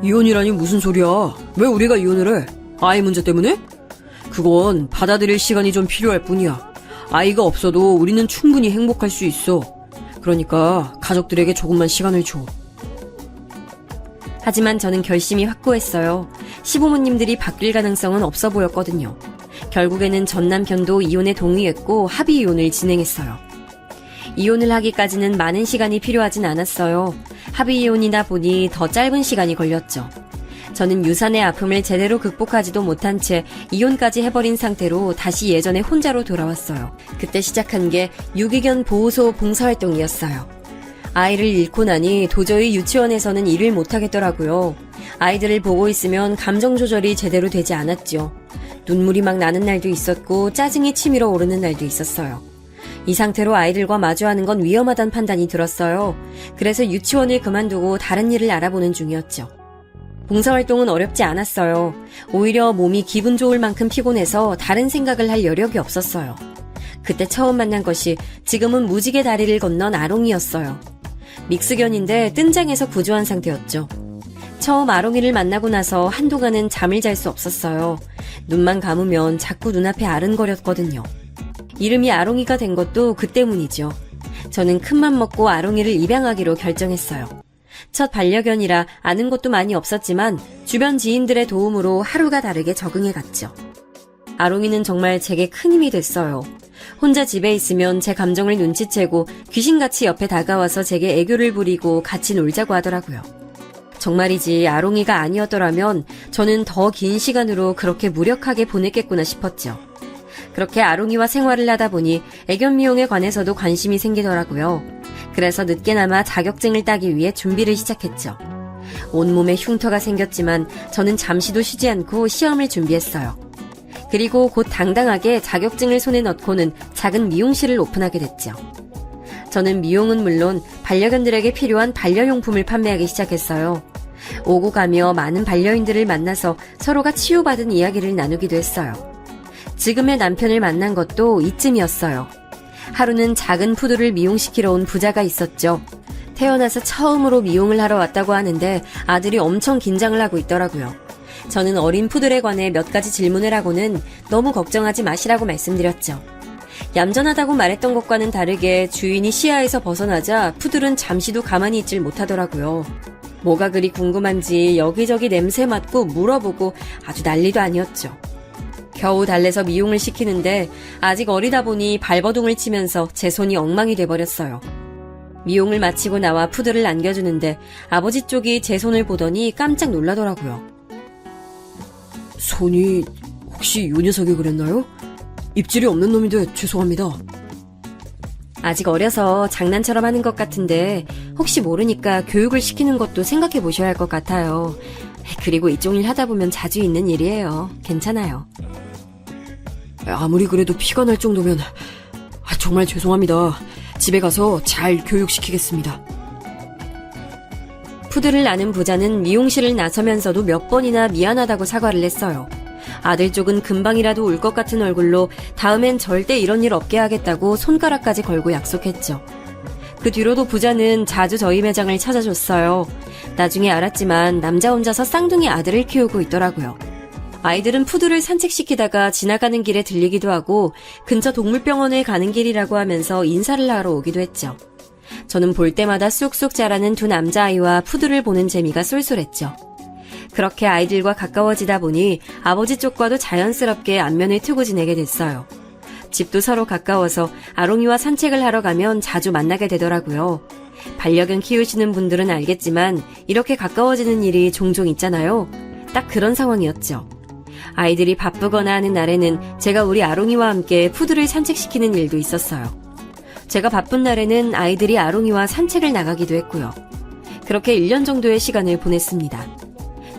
이혼이라니 무슨 소리야? 왜 우리가 이혼을 해? 아이 문제 때문에? 그건 받아들일 시간이 좀 필요할 뿐이야. 아이가 없어도 우리는 충분히 행복할 수 있어. 그러니까 가족들에게 조금만 시간을 줘. 하지만 저는 결심이 확고했어요. 시부모님들이 바뀔 가능성은 없어 보였거든요. 결국에는 전 남편도 이혼에 동의했고 합의 이혼을 진행했어요. 이혼을 하기까지는 많은 시간이 필요하진 않았어요. 합의 이혼이다 보니 더 짧은 시간이 걸렸죠. 저는 유산의 아픔을 제대로 극복하지도 못한 채 이혼까지 해버린 상태로 다시 예전에 혼자로 돌아왔어요. 그때 시작한 게 유기견 보호소 봉사활동이었어요. 아이를 잃고 나니 도저히 유치원에서는 일을 못하겠더라고요. 아이들을 보고 있으면 감정 조절이 제대로 되지 않았죠. 눈물이 막 나는 날도 있었고 짜증이 치밀어 오르는 날도 있었어요. 이 상태로 아이들과 마주하는 건 위험하다는 판단이 들었어요. 그래서 유치원을 그만두고 다른 일을 알아보는 중이었죠. 봉사활동은 어렵지 않았어요. 오히려 몸이 기분 좋을 만큼 피곤해서 다른 생각을 할 여력이 없었어요. 그때 처음 만난 것이 지금은 무지개 다리를 건넌 아롱이였어요. 믹스견인데 뜬장에서 구조한 상태였죠. 처음 아롱이를 만나고 나서 한동안은 잠을 잘 수 없었어요. 눈만 감으면 자꾸 눈앞에 아른거렸거든요. 이름이 아롱이가 된 것도 그 때문이죠. 저는 큰맘 먹고 아롱이를 입양하기로 결정했어요. 첫 반려견이라 아는 것도 많이 없었지만 주변 지인들의 도움으로 하루가 다르게 적응해갔죠. 아롱이는 정말 제게 큰 힘이 됐어요. 혼자 집에 있으면 제 감정을 눈치채고 귀신같이 옆에 다가와서 제게 애교를 부리고 같이 놀자고 하더라고요. 정말이지 아롱이가 아니었더라면 저는 더 긴 시간으로 그렇게 무력하게 보냈겠구나 싶었죠. 그렇게 아롱이와 생활을 하다 보니 애견 미용에 관해서도 관심이 생기더라고요. 그래서 늦게나마 자격증을 따기 위해 준비를 시작했죠. 온몸에 흉터가 생겼지만 저는 잠시도 쉬지 않고 시험을 준비했어요. 그리고 곧 당당하게 자격증을 손에 넣고는 작은 미용실을 오픈하게 됐죠. 저는 미용은 물론 반려견들에게 필요한 반려용품을 판매하기 시작했어요. 오고 가며 많은 반려인들을 만나서 서로가 치유받은 이야기를 나누기도 했어요. 지금의 남편을 만난 것도 이쯤이었어요. 하루는 작은 푸드를 미용시키러 온 부자가 있었죠. 태어나서 처음으로 미용을 하러 왔다고 하는데 아들이 엄청 긴장을 하고 있더라고요. 저는 어린 푸들에 관해 몇 가지 질문을 하고는 너무 걱정하지 마시라고 말씀드렸죠. 얌전하다고 말했던 것과는 다르게 주인이 시야에서 벗어나자 푸들은 잠시도 가만히 있질 못하더라고요. 뭐가 그리 궁금한지 여기저기 냄새 맡고 물어보고 아주 난리도 아니었죠. 겨우 달래서 미용을 시키는데 아직 어리다 보니 발버둥을 치면서 제 손이 엉망이 돼버렸어요. 미용을 마치고 나와 푸들을 안겨주는데 아버지 쪽이 제 손을 보더니 깜짝 놀라더라고요. 손이 혹시 요 녀석이 그랬나요? 입질이 없는 놈인데 죄송합니다. 아직 어려서 장난처럼 하는 것 같은데 혹시 모르니까 교육을 시키는 것도 생각해 보셔야 할 것 같아요. 그리고 이쪽 일 하다 보면 자주 있는 일이에요. 괜찮아요. 아무리 그래도 피가 날 정도면 정말 죄송합니다. 집에 가서 잘 교육시키겠습니다. 푸들을 아는 부자는 미용실을 나서면서도 몇 번이나 미안하다고 사과를 했어요. 아들 쪽은 금방이라도 울 것 같은 얼굴로 다음엔 절대 이런 일 없게 하겠다고 손가락까지 걸고 약속했죠. 그 뒤로도 부자는 자주 저희 매장을 찾아줬어요. 나중에 알았지만 남자 혼자서 쌍둥이 아들을 키우고 있더라고요. 아이들은 푸들을 산책시키다가 지나가는 길에 들리기도 하고 근처 동물병원에 가는 길이라고 하면서 인사를 하러 오기도 했죠. 저는 볼 때마다 쑥쑥 자라는 두 남자아이와 푸들을 보는 재미가 쏠쏠했죠. 그렇게 아이들과 가까워지다 보니 아버지 쪽과도 자연스럽게 안면을 트고 지내게 됐어요. 집도 서로 가까워서 아롱이와 산책을 하러 가면 자주 만나게 되더라고요. 반려견 키우시는 분들은 알겠지만 이렇게 가까워지는 일이 종종 있잖아요. 딱 그런 상황이었죠. 아이들이 바쁘거나 하는 날에는 제가 우리 아롱이와 함께 푸들을 산책시키는 일도 있었어요. 제가 바쁜 날에는 아이들이 아롱이와 산책을 나가기도 했고요. 그렇게 1년 정도의 시간을 보냈습니다.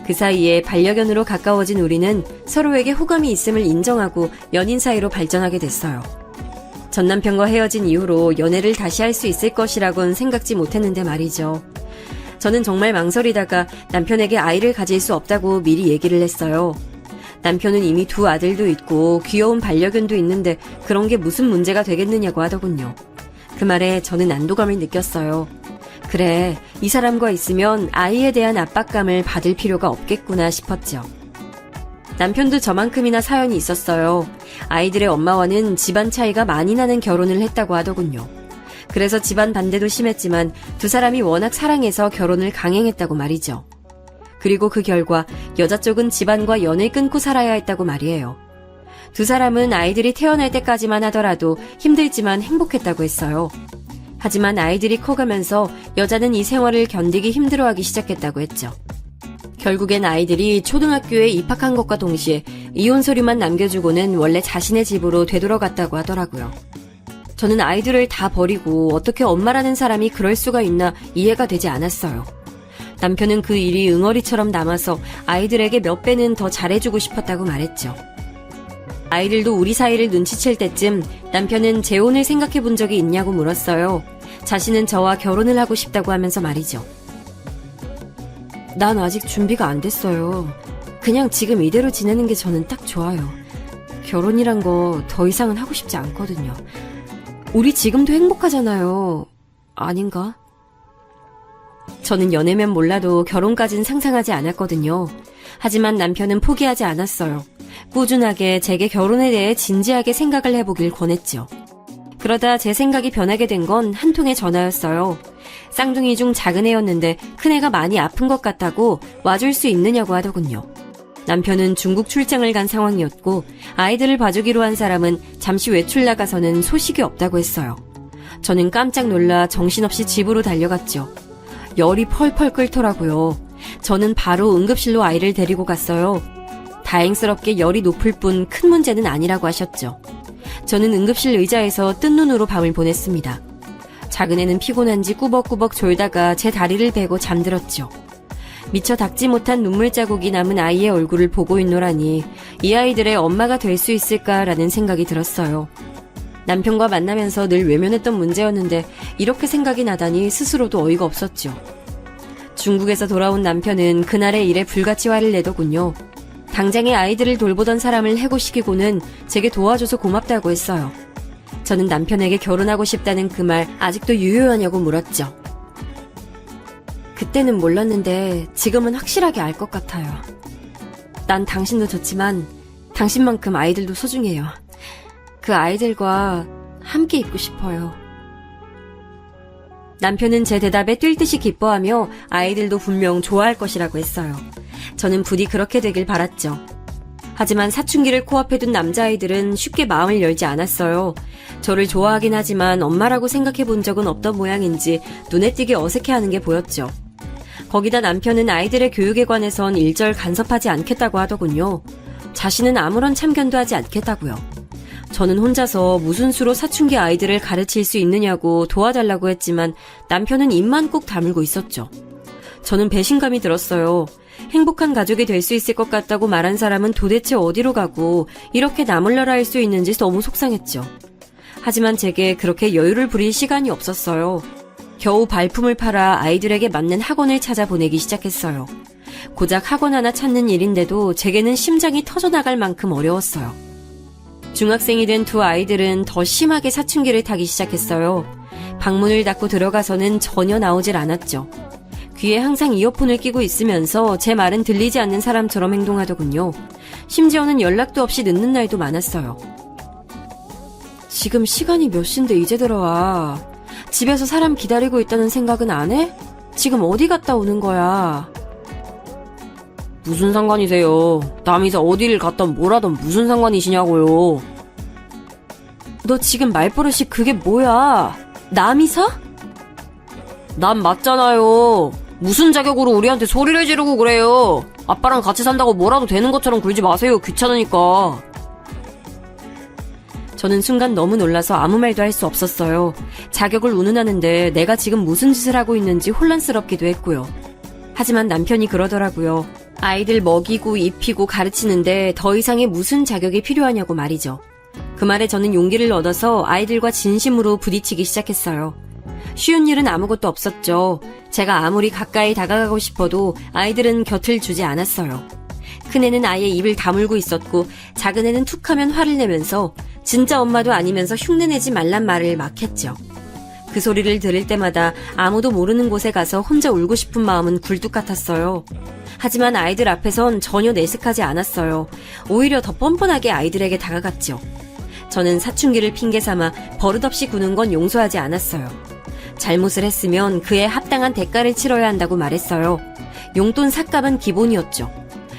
그 사이에 반려견으로 가까워진 우리는 서로에게 호감이 있음을 인정하고 연인 사이로 발전하게 됐어요. 전 남편과 헤어진 이후로 연애를 다시 할 수 있을 것이라곤 생각지 못했는데 말이죠. 저는 정말 망설이다가 남편에게 아이를 가질 수 없다고 미리 얘기를 했어요. 남편은 이미 두 아들도 있고 귀여운 반려견도 있는데 그런 게 무슨 문제가 되겠느냐고 하더군요. 그 말에 저는 안도감을 느꼈어요. 그래, 이 사람과 있으면 아이에 대한 압박감을 받을 필요가 없겠구나 싶었죠. 남편도 저만큼이나 사연이 있었어요. 아이들의 엄마와는 집안 차이가 많이 나는 결혼을 했다고 하더군요. 그래서 집안 반대도 심했지만 두 사람이 워낙 사랑해서 결혼을 강행했다고 말이죠. 그리고 그 결과 여자 쪽은 집안과 연을 끊고 살아야 했다고 말이에요. 두 사람은 아이들이 태어날 때까지만 하더라도 힘들지만 행복했다고 했어요. 하지만 아이들이 커가면서 여자는 이 생활을 견디기 힘들어하기 시작했다고 했죠. 결국엔 아이들이 초등학교에 입학한 것과 동시에 이혼 서류만 남겨주고는 원래 자신의 집으로 되돌아갔다고 하더라고요. 저는 아이들을 다 버리고 어떻게 엄마라는 사람이 그럴 수가 있나 이해가 되지 않았어요. 남편은 그 일이 응어리처럼 남아서 아이들에게 몇 배는 더 잘해주고 싶었다고 말했죠. 아이들도 우리 사이를 눈치챌 때쯤 남편은 재혼을 생각해 본 적이 있냐고 물었어요. 자신은 저와 결혼을 하고 싶다고 하면서 말이죠. 난 아직 준비가 안 됐어요. 그냥 지금 이대로 지내는 게 저는 딱 좋아요. 결혼이란 거 더 이상은 하고 싶지 않거든요. 우리 지금도 행복하잖아요. 아닌가? 저는 연애면 몰라도 결혼까진 상상하지 않았거든요. 하지만 남편은 포기하지 않았어요. 꾸준하게 제게 결혼에 대해 진지하게 생각을 해보길 권했죠. 그러다 제 생각이 변하게 된 건 한 통의 전화였어요. 쌍둥이 중 작은 애였는데 큰애가 많이 아픈 것 같다고 와줄 수 있느냐고 하더군요. 남편은 중국 출장을 간 상황이었고 아이들을 봐주기로 한 사람은 잠시 외출 나가서는 소식이 없다고 했어요. 저는 깜짝 놀라 정신없이 집으로 달려갔죠. 열이 펄펄 끓더라고요. 저는 바로 응급실로 아이를 데리고 갔어요. 다행스럽게 열이 높을 뿐 큰 문제는 아니라고 하셨죠. 저는 응급실 의자에서 뜬 눈으로 밤을 보냈습니다. 작은 애는 피곤한지 꾸벅꾸벅 졸다가 제 다리를 베고 잠들었죠. 미처 닦지 못한 눈물 자국이 남은 아이의 얼굴을 보고 있노라니 이 아이들의 엄마가 될 수 있을까라는 생각이 들었어요. 남편과 만나면서 늘 외면했던 문제였는데 이렇게 생각이 나다니 스스로도 어이가 없었죠. 중국에서 돌아온 남편은 그날의 일에 불같이 화를 내더군요. 당장에 아이들을 돌보던 사람을 해고시키고는 제게 도와줘서 고맙다고 했어요. 저는 남편에게 결혼하고 싶다는 그 말 아직도 유효하냐고 물었죠. 그때는 몰랐는데 지금은 확실하게 알 것 같아요. 난 당신도 좋지만 당신만큼 아이들도 소중해요. 그 아이들과 함께 있고 싶어요. 남편은 제 대답에 뛸 듯이 기뻐하며 아이들도 분명 좋아할 것이라고 했어요. 저는 부디 그렇게 되길 바랐죠. 하지만 사춘기를 코앞에 둔 남자아이들은 쉽게 마음을 열지 않았어요. 저를 좋아하긴 하지만 엄마라고 생각해 본 적은 없던 모양인지 눈에 띄게 어색해하는 게 보였죠. 거기다 남편은 아이들의 교육에 관해선 일절 간섭하지 않겠다고 하더군요. 자신은 아무런 참견도 하지 않겠다고요. 저는 혼자서 무슨 수로 사춘기 아이들을 가르칠 수 있느냐고 도와달라고 했지만 남편은 입만 꾹 다물고 있었죠. 저는 배신감이 들었어요. 행복한 가족이 될 수 있을 것 같다고 말한 사람은 도대체 어디로 가고 이렇게 나몰라라 할 수 있는지 너무 속상했죠. 하지만 제게 그렇게 여유를 부릴 시간이 없었어요. 겨우 발품을 팔아 아이들에게 맞는 학원을 찾아보내기 시작했어요. 고작 학원 하나 찾는 일인데도 제게는 심장이 터져나갈 만큼 어려웠어요. 중학생이 된 두 아이들은 더 심하게 사춘기를 타기 시작했어요. 방문을 닫고 들어가서는 전혀 나오질 않았죠. 귀에 항상 이어폰을 끼고 있으면서 제 말은 들리지 않는 사람처럼 행동하더군요. 심지어는 연락도 없이 늦는 날도 많았어요. 지금 시간이 몇 시인데 이제 들어와. 집에서 사람 기다리고 있다는 생각은 안 해? 지금 어디 갔다 오는 거야? 무슨 상관이세요? 남이서 어디를 갔던 뭐라던 무슨 상관이시냐고요? 너 지금 말버릇이 그게 뭐야? 남이서? 남 맞잖아요. 무슨 자격으로 우리한테 소리를 지르고 그래요? 아빠랑 같이 산다고 뭐라도 되는 것처럼 굴지 마세요. 귀찮으니까. 저는 순간 너무 놀라서 아무 말도 할 수 없었어요. 자격을 운운하는데 내가 지금 무슨 짓을 하고 있는지 혼란스럽기도 했고요. 하지만 남편이 그러더라고요. 아이들 먹이고 입히고 가르치는데 더 이상의 무슨 자격이 필요하냐고 말이죠. 그 말에 저는 용기를 얻어서 아이들과 진심으로 부딪히기 시작했어요. 쉬운 일은 아무것도 없었죠. 제가 아무리 가까이 다가가고 싶어도 아이들은 곁을 주지 않았어요. 큰애는 아예 입을 다물고 있었고 작은 애는 툭하면 화를 내면서 진짜 엄마도 아니면서 흉내내지 말란 말을 막 했죠. 그 소리를 들을 때마다 아무도 모르는 곳에 가서 혼자 울고 싶은 마음은 굴뚝 같았어요. 하지만 아이들 앞에선 전혀 내색하지 않았어요. 오히려 더 뻔뻔하게 아이들에게 다가갔죠. 저는 사춘기를 핑계 삼아 버릇없이 구는 건 용서하지 않았어요. 잘못을 했으면 그에 합당한 대가를 치러야 한다고 말했어요. 용돈 삭감은 기본이었죠.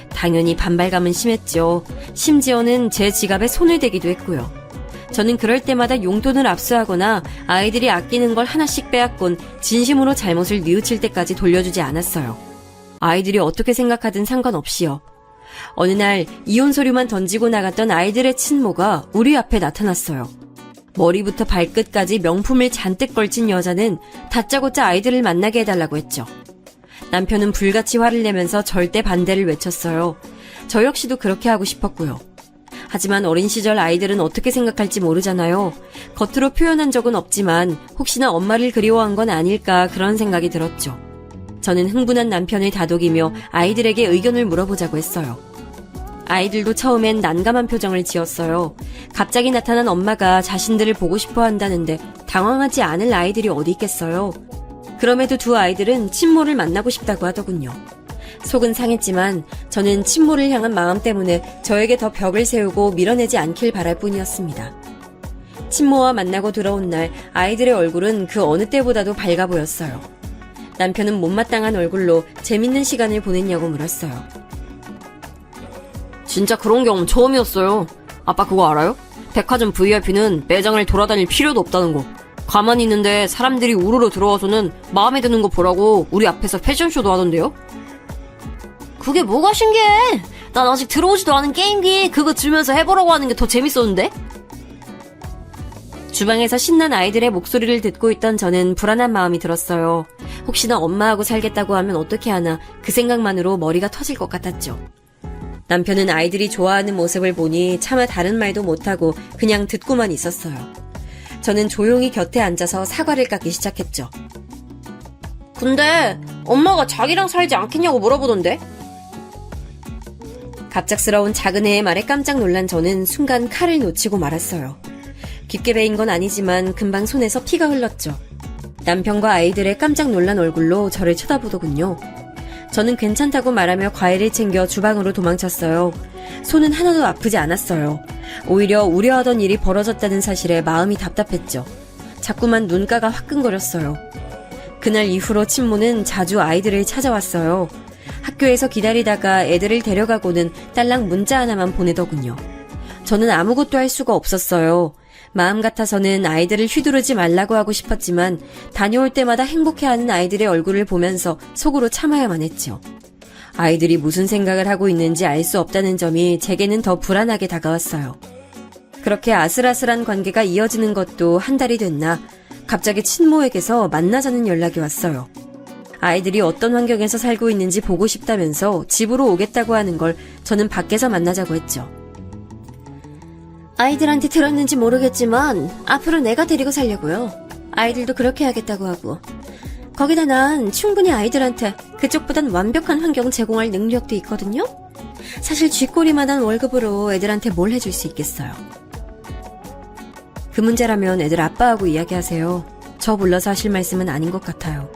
당연히 반발감은 심했죠. 심지어는 제 지갑에 손을 대기도 했고요. 저는 그럴 때마다 용돈을 압수하거나 아이들이 아끼는 걸 하나씩 빼앗곤 진심으로 잘못을 뉘우칠 때까지 돌려주지 않았어요. 아이들이 어떻게 생각하든 상관없이요. 어느 날 이혼 서류만 던지고 나갔던 아이들의 친모가 우리 앞에 나타났어요. 머리부터 발끝까지 명품을 잔뜩 걸친 여자는 다짜고짜 아이들을 만나게 해달라고 했죠. 남편은 불같이 화를 내면서 절대 반대를 외쳤어요. 저 역시도 그렇게 하고 싶었고요. 하지만 어린 시절 아이들은 어떻게 생각할지 모르잖아요. 겉으로 표현한 적은 없지만 혹시나 엄마를 그리워한 건 아닐까 그런 생각이 들었죠. 저는 흥분한 남편을 다독이며 아이들에게 의견을 물어보자고 했어요. 아이들도 처음엔 난감한 표정을 지었어요. 갑자기 나타난 엄마가 자신들을 보고 싶어 한다는데 당황하지 않을 아이들이 어디 있겠어요. 그럼에도 두 아이들은 친모를 만나고 싶다고 하더군요. 속은 상했지만 저는 친모를 향한 마음 때문에 저에게 더 벽을 세우고 밀어내지 않길 바랄 뿐이었습니다. 친모와 만나고 들어온 날 아이들의 얼굴은 그 어느 때보다도 밝아 보였어요. 남편은 못마땅한 얼굴로 재밌는 시간을 보냈냐고 물었어요. 진짜 그런 경험 처음이었어요. 아빠 그거 알아요? 백화점 VIP는 매장을 돌아다닐 필요도 없다는 거. 가만히 있는데 사람들이 우르르 들어와서는 마음에 드는 거 보라고 우리 앞에서 패션쇼도 하던데요? 그게 뭐가 신기해? 난 아직 들어오지도 않은 게임기 그거 들면서 해보라고 하는 게 더 재밌었는데? 주방에서 신난 아이들의 목소리를 듣고 있던 저는 불안한 마음이 들었어요. 혹시나 엄마하고 살겠다고 하면 어떻게 하나 그 생각만으로 머리가 터질 것 같았죠. 남편은 아이들이 좋아하는 모습을 보니 차마 다른 말도 못하고 그냥 듣고만 있었어요. 저는 조용히 곁에 앉아서 사과를 깎기 시작했죠. 근데 엄마가 자기랑 살지 않겠냐고 물어보던데? 갑작스러운 작은애의 말에 깜짝 놀란 저는 순간 칼을 놓치고 말았어요. 깊게 베인 건 아니지만 금방 손에서 피가 흘렀죠. 남편과 아이들의 깜짝 놀란 얼굴로 저를 쳐다보더군요. 저는 괜찮다고 말하며 과일을 챙겨 주방으로 도망쳤어요. 손은 하나도 아프지 않았어요. 오히려 우려하던 일이 벌어졌다는 사실에 마음이 답답했죠. 자꾸만 눈가가 화끈거렸어요. 그날 이후로 친모는 자주 아이들을 찾아왔어요. 학교에서 기다리다가 애들을 데려가고는 딸랑 문자 하나만 보내더군요. 저는 아무것도 할 수가 없었어요. 마음 같아서는 아이들을 휘두르지 말라고 하고 싶었지만 다녀올 때마다 행복해하는 아이들의 얼굴을 보면서 속으로 참아야만 했죠. 아이들이 무슨 생각을 하고 있는지 알 수 없다는 점이 제게는 더 불안하게 다가왔어요. 그렇게 아슬아슬한 관계가 이어지는 것도 한 달이 됐나 갑자기 친모에게서 만나자는 연락이 왔어요. 아이들이 어떤 환경에서 살고 있는지 보고 싶다면서 집으로 오겠다고 하는 걸 저는 밖에서 만나자고 했죠. 아이들한테 들었는지 모르겠지만 앞으로 내가 데리고 살려고요. 아이들도 그렇게 하겠다고 하고. 거기다 난 충분히 아이들한테 그쪽보단 완벽한 환경 제공할 능력도 있거든요. 사실 쥐꼬리만한 월급으로 애들한테 뭘 해줄 수 있겠어요. 그 문제라면 애들 아빠하고 이야기하세요. 저 불러서 하실 말씀은 아닌 것 같아요.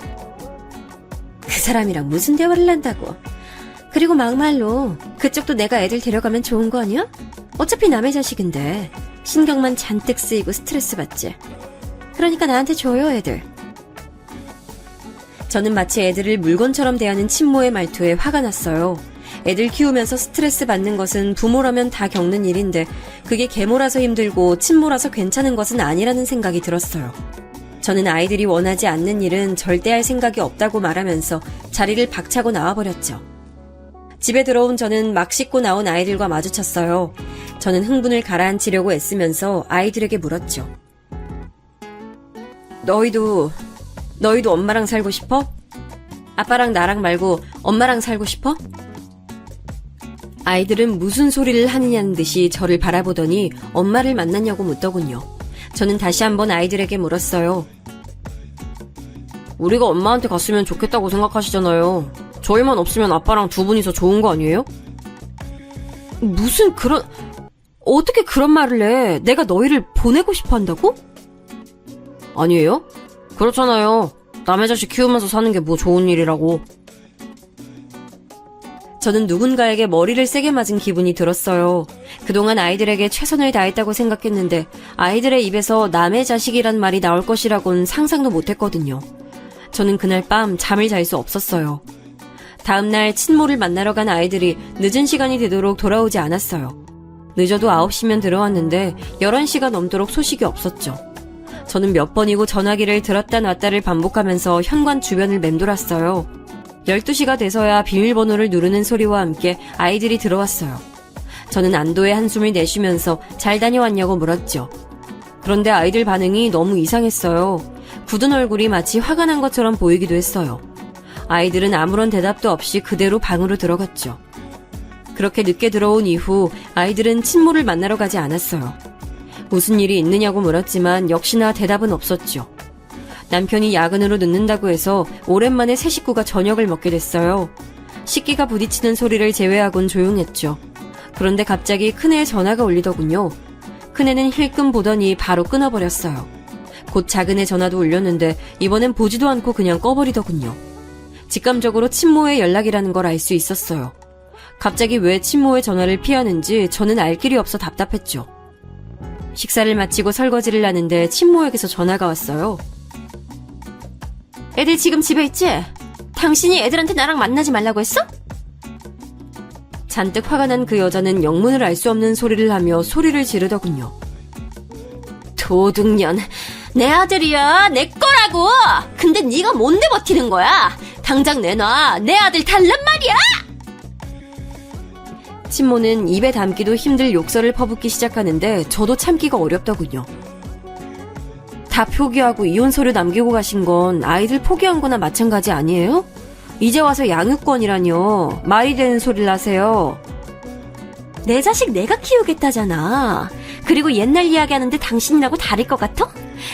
그 사람이랑 무슨 대화를 한다고. 그리고 막말로 그쪽도 내가 애들 데려가면 좋은 거 아니야? 어차피 남의 자식인데 신경만 잔뜩 쓰이고 스트레스 받지. 그러니까 나한테 줘요 애들. 저는 마치 애들을 물건처럼 대하는 친모의 말투에 화가 났어요. 애들 키우면서 스트레스 받는 것은 부모라면 다 겪는 일인데 그게 계모라서 힘들고 친모라서 괜찮은 것은 아니라는 생각이 들었어요. 저는 아이들이 원하지 않는 일은 절대 할 생각이 없다고 말하면서 자리를 박차고 나와버렸죠. 집에 들어온 저는 막 씻고 나온 아이들과 마주쳤어요. 저는 흥분을 가라앉히려고 애쓰면서 아이들에게 물었죠. 너희도 엄마랑 살고 싶어? 아빠랑 나랑 말고 엄마랑 살고 싶어? 아이들은 무슨 소리를 하느냐는 듯이 저를 바라보더니 엄마를 만났냐고 묻더군요. 저는 다시 한번 아이들에게 물었어요. 우리가 엄마한테 갔으면 좋겠다고 생각하시잖아요. 저희만 없으면 아빠랑 두 분이서 좋은 거 아니에요? 어떻게 그런 말을 해? 내가 너희를 보내고 싶어 한다고? 아니에요? 그렇잖아요. 남의 자식 키우면서 사는 게 뭐 좋은 일이라고. 저는 누군가에게 머리를 세게 맞은 기분이 들었어요. 그동안 아이들에게 최선을 다했다고 생각했는데 아이들의 입에서 남의 자식이란 말이 나올 것이라고는 상상도 못했거든요. 저는 그날 밤 잠을 잘 수 없었어요. 다음날 친모를 만나러 간 아이들이 늦은 시간이 되도록 돌아오지 않았어요. 늦어도 9시면 들어왔는데 11시가 넘도록 소식이 없었죠. 저는 몇 번이고 전화기를 들었다 놨다를 반복하면서 현관 주변을 맴돌았어요. 12시가 돼서야 비밀번호를 누르는 소리와 함께 아이들이 들어왔어요. 저는 안도의 한숨을 내쉬면서 잘 다녀왔냐고 물었죠. 그런데 아이들 반응이 너무 이상했어요. 굳은 얼굴이 마치 화가 난 것처럼 보이기도 했어요. 아이들은 아무런 대답도 없이 그대로 방으로 들어갔죠. 그렇게 늦게 들어온 이후 아이들은 친모를 만나러 가지 않았어요. 무슨 일이 있느냐고 물었지만 역시나 대답은 없었죠. 남편이 야근으로 늦는다고 해서 오랜만에 새 식구가 저녁을 먹게 됐어요. 식기가 부딪히는 소리를 제외하곤 조용했죠. 그런데 갑자기 큰애의 전화가 울리더군요. 큰애는 힐끔 보더니 바로 끊어버렸어요. 곧 작은애 전화도 울렸는데 이번엔 보지도 않고 그냥 꺼버리더군요. 직감적으로 친모의 연락이라는 걸 알 수 있었어요. 갑자기 왜 친모의 전화를 피하는지 저는 알 길이 없어 답답했죠. 식사를 마치고 설거지를 하는데 친모에게서 전화가 왔어요. 애들 지금 집에 있지? 당신이 애들한테 나랑 만나지 말라고 했어? 잔뜩 화가 난 그 여자는 영문을 알 수 없는 소리를 하며 소리를 지르더군요. 도둑년, 내 아들이야, 내 거라고! 근데 네가 뭔데 버티는 거야? 당장 내놔, 내 아들 달란 말이야! 친모는 입에 담기도 힘들 욕설을 퍼붓기 시작하는데 저도 참기가 어렵더군요. 다 표기하고 이혼서류 남기고 가신 건 아이들 포기한 거나 마찬가지 아니에요? 이제 와서 양육권이라뇨. 말이 되는 소리를 하세요. 내 자식 내가 키우겠다잖아. 그리고 옛날 이야기하는데 당신이라고 다를 것 같아?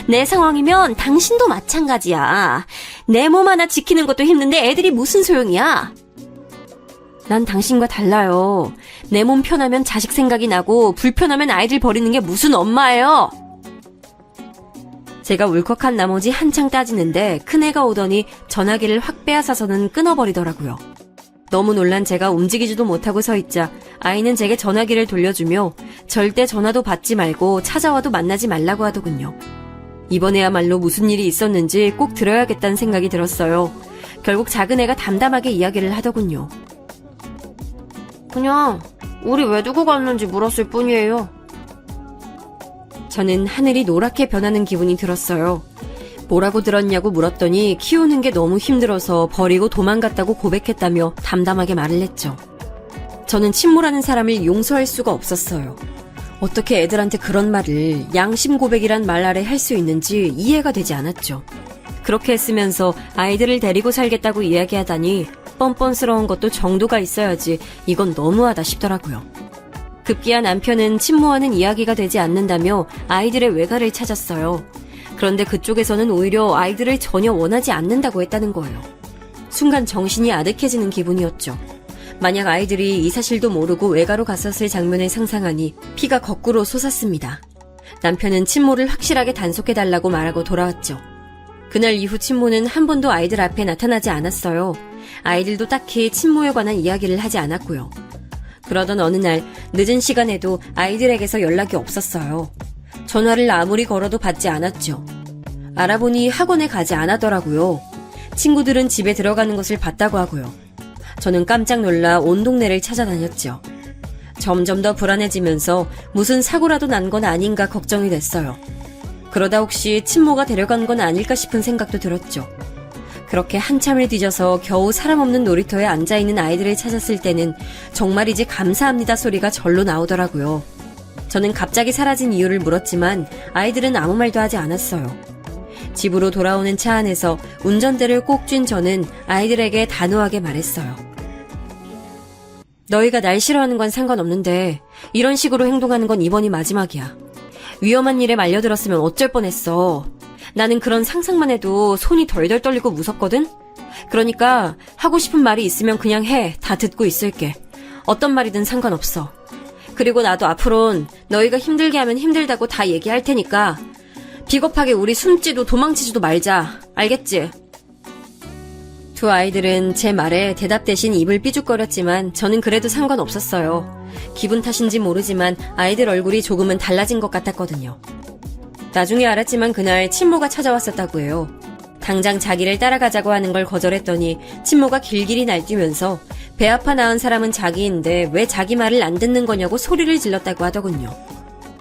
내 상황이면 당신도 마찬가지야. 내 몸 하나 지키는 것도 힘든데 애들이 무슨 소용이야? 난 당신과 달라요. 내 몸 편하면 자식 생각이 나고 불편하면 아이들 버리는 게 무슨 엄마예요? 제가 울컥한 나머지 한창 따지는데 큰애가 오더니 전화기를 확 빼앗아서는 끊어버리더라고요. 너무 놀란 제가 움직이지도 못하고 서 있자 아이는 제게 전화기를 돌려주며 절대 전화도 받지 말고 찾아와도 만나지 말라고 하더군요. 이번에야말로 무슨 일이 있었는지 꼭 들어야겠다는 생각이 들었어요. 결국 작은애가 담담하게 이야기를 하더군요. 그냥 우리 왜 두고 갔는지 물었을 뿐이에요. 저는 하늘이 노랗게 변하는 기분이 들었어요. 뭐라고 들었냐고 물었더니 키우는 게 너무 힘들어서 버리고 도망갔다고 고백했다며 담담하게 말을 했죠. 저는 친모라는 사람을 용서할 수가 없었어요. 어떻게 애들한테 그런 말을 양심 고백이란 말 아래 할 수 있는지 이해가 되지 않았죠. 그렇게 했으면서 아이들을 데리고 살겠다고 이야기하다니 뻔뻔스러운 것도 정도가 있어야지 이건 너무하다 싶더라고요. 급기야 남편은 친모와는 이야기가 되지 않는다며 아이들의 외가를 찾았어요. 그런데 그쪽에서는 오히려 아이들을 전혀 원하지 않는다고 했다는 거예요. 순간 정신이 아득해지는 기분이었죠. 만약 아이들이 이 사실도 모르고 외가로 갔었을 장면을 상상하니 피가 거꾸로 솟았습니다. 남편은 친모를 확실하게 단속해달라고 말하고 돌아왔죠. 그날 이후 친모는 한 번도 아이들 앞에 나타나지 않았어요. 아이들도 딱히 친모에 관한 이야기를 하지 않았고요. 그러던 어느 날 늦은 시간에도 아이들에게서 연락이 없었어요. 전화를 아무리 걸어도 받지 않았죠. 알아보니 학원에 가지 않았더라고요. 친구들은 집에 들어가는 것을 봤다고 하고요. 저는 깜짝 놀라 온 동네를 찾아다녔죠. 점점 더 불안해지면서 무슨 사고라도 난 건 아닌가 걱정이 됐어요. 그러다 혹시 친모가 데려간 건 아닐까 싶은 생각도 들었죠. 그렇게 한참을 뒤져서 겨우 사람 없는 놀이터에 앉아있는 아이들을 찾았을 때는 정말이지 감사합니다 소리가 절로 나오더라고요. 저는 갑자기 사라진 이유를 물었지만 아이들은 아무 말도 하지 않았어요. 집으로 돌아오는 차 안에서 운전대를 꼭 쥔 저는 아이들에게 단호하게 말했어요. 너희가 날 싫어하는 건 상관없는데 이런 식으로 행동하는 건 이번이 마지막이야. 위험한 일에 말려들었으면 어쩔 뻔했어. 나는 그런 상상만 해도 손이 덜덜 떨리고 무섭거든? 그러니까 하고 싶은 말이 있으면 그냥 해. 다 듣고 있을게. 어떤 말이든 상관없어. 그리고 나도 앞으론 너희가 힘들게 하면 힘들다고 다 얘기할 테니까 비겁하게 우리 숨지도 도망치지도 말자. 알겠지? 두 아이들은 제 말에 대답 대신 입을 삐죽거렸지만 저는 그래도 상관없었어요. 기분 탓인지 모르지만 아이들 얼굴이 조금은 달라진 것 같았거든요. 나중에 알았지만 그날 친모가 찾아왔었다고 해요. 당장 자기를 따라가자고 하는 걸 거절했더니 친모가 길길이 날뛰면서 배 아파 낳은 사람은 자기인데 왜 자기 말을 안 듣는 거냐고 소리를 질렀다고 하더군요.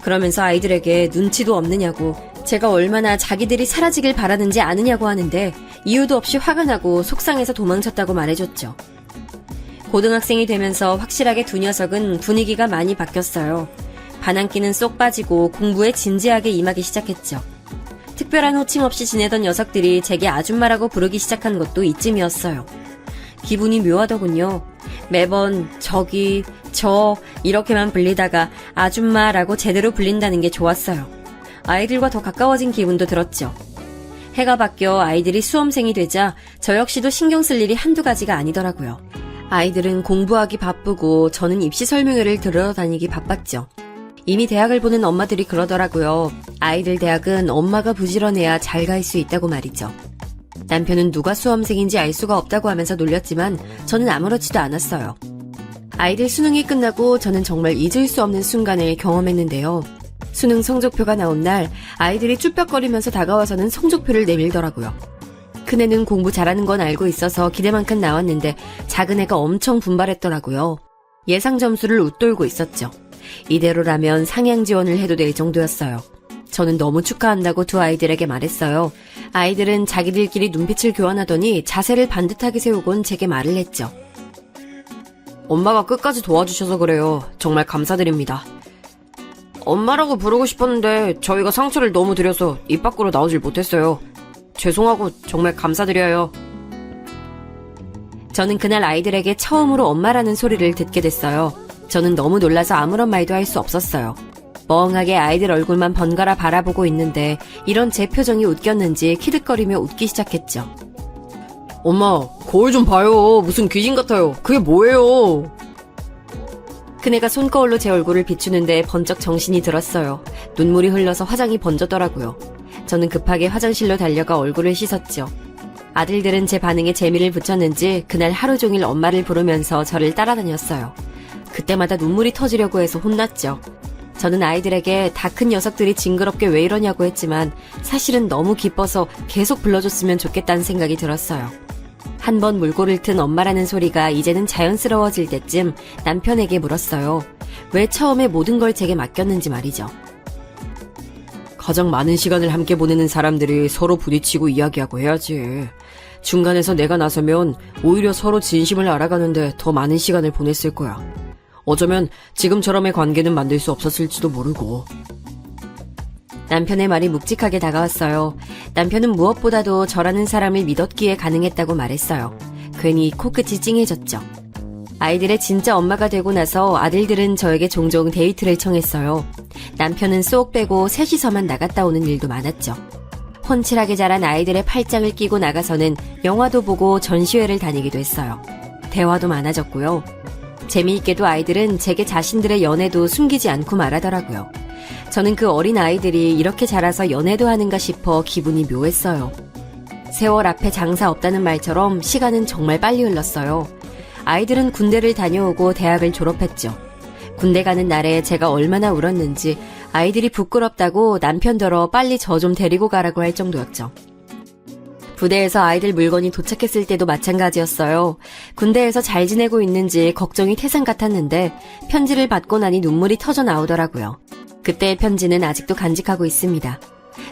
그러면서 아이들에게 눈치도 없느냐고 제가 얼마나 자기들이 사라지길 바라는지 아느냐고 하는데 이유도 없이 화가 나고 속상해서 도망쳤다고 말해줬죠. 고등학생이 되면서 확실하게 두 녀석은 분위기가 많이 바뀌었어요. 반항기는 쏙 빠지고 공부에 진지하게 임하기 시작했죠. 특별한 호칭 없이 지내던 녀석들이 제게 아줌마라고 부르기 시작한 것도 이쯤이었어요. 기분이 묘하더군요. 매번 저기, 저 이렇게만 불리다가 아줌마라고 제대로 불린다는 게 좋았어요. 아이들과 더 가까워진 기분도 들었죠. 해가 바뀌어 아이들이 수험생이 되자 저 역시도 신경 쓸 일이 한두 가지가 아니더라고요. 아이들은 공부하기 바쁘고 저는 입시 설명회를 들으러 다니기 바빴죠. 이미 대학을 보는 엄마들이 그러더라고요. 아이들 대학은 엄마가 부지런해야 잘 갈 수 있다고 말이죠. 남편은 누가 수험생인지 알 수가 없다고 하면서 놀렸지만 저는 아무렇지도 않았어요. 아이들 수능이 끝나고 저는 정말 잊을 수 없는 순간을 경험했는데요. 수능 성적표가 나온 날 아이들이 쭈뼛거리면서 다가와서는 성적표를 내밀더라고요. 큰애는 공부 잘하는 건 알고 있어서 기대만큼 나왔는데 작은애가 엄청 분발했더라고요. 예상 점수를 웃돌고 있었죠. 이대로라면 상향 지원을 해도 될 정도였어요. 저는 너무 축하한다고 두 아이들에게 말했어요. 아이들은 자기들끼리 눈빛을 교환하더니 자세를 반듯하게 세우곤 제게 말을 했죠. 엄마가 끝까지 도와주셔서 그래요. 정말 감사드립니다. 엄마라고 부르고 싶었는데 저희가 상처를 너무 드려서 입 밖으로 나오질 못했어요. 죄송하고 정말 감사드려요. 저는 그날 아이들에게 처음으로 엄마라는 소리를 듣게 됐어요. 저는 너무 놀라서 아무런 말도 할 수 없었어요. 멍하게 아이들 얼굴만 번갈아 바라보고 있는데 이런 제 표정이 웃겼는지 키득거리며 웃기 시작했죠. 엄마, 거울 좀 봐요. 무슨 귀신 같아요. 그게 뭐예요? 그네가 손거울로 제 얼굴을 비추는데 번쩍 정신이 들었어요. 눈물이 흘러서 화장이 번졌더라고요. 저는 급하게 화장실로 달려가 얼굴을 씻었죠. 아들들은 제 반응에 재미를 붙였는지 그날 하루 종일 엄마를 부르면서 저를 따라다녔어요. 그때마다 눈물이 터지려고 해서 혼났죠. 저는 아이들에게 다 큰 녀석들이 징그럽게 왜 이러냐고 했지만 사실은 너무 기뻐서 계속 불러줬으면 좋겠다는 생각이 들었어요. 한 번 물꼬를 튼 엄마라는 소리가 이제는 자연스러워질 때쯤 남편에게 물었어요. 왜 처음에 모든 걸 제게 맡겼는지 말이죠. 가장 많은 시간을 함께 보내는 사람들이 서로 부딪히고 이야기하고 해야지. 중간에서 내가 나서면 오히려 서로 진심을 알아가는데 더 많은 시간을 보냈을 거야. 어쩌면 지금처럼의 관계는 만들 수 없었을지도 모르고. 남편의 말이 묵직하게 다가왔어요. 남편은 무엇보다도 저라는 사람을 믿었기에 가능했다고 말했어요. 괜히 코끝이 찡해졌죠. 아이들의 진짜 엄마가 되고 나서 아들들은 저에게 종종 데이트를 청했어요. 남편은 쏙 빼고 셋이서만 나갔다 오는 일도 많았죠. 훤칠하게 자란 아이들의 팔짱을 끼고 나가서는 영화도 보고 전시회를 다니기도 했어요. 대화도 많아졌고요. 재미있게도 아이들은 제게 자신들의 연애도 숨기지 않고 말하더라고요. 저는 그 어린 아이들이 이렇게 자라서 연애도 하는가 싶어 기분이 묘했어요. 세월 앞에 장사 없다는 말처럼 시간은 정말 빨리 흘렀어요. 아이들은 군대를 다녀오고 대학을 졸업했죠. 군대 가는 날에 제가 얼마나 울었는지 아이들이 부끄럽다고 남편더러 빨리 저 좀 데리고 가라고 할 정도였죠. 부대에서 아이들 물건이 도착했을 때도 마찬가지였어요. 군대에서 잘 지내고 있는지 걱정이 태산 같았는데 편지를 받고 나니 눈물이 터져 나오더라고요. 그때의 편지는 아직도 간직하고 있습니다.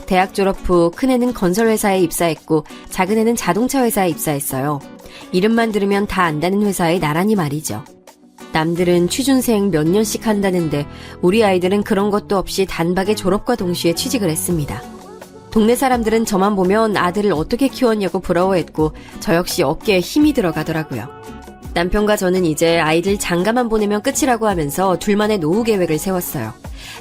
대학 졸업 후 큰애는 건설회사에 입사했고 작은애는 자동차 회사에 입사했어요. 이름만 들으면 다 안다는 회사에 나란히 말이죠. 남들은 취준생 몇 년씩 한다는데 우리 아이들은 그런 것도 없이 단박에 졸업과 동시에 취직을 했습니다. 동네 사람들은 저만 보면 아들을 어떻게 키웠냐고 부러워했고 저 역시 어깨에 힘이 들어가더라고요. 남편과 저는 이제 아이들 장가만 보내면 끝이라고 하면서 둘만의 노후 계획을 세웠어요.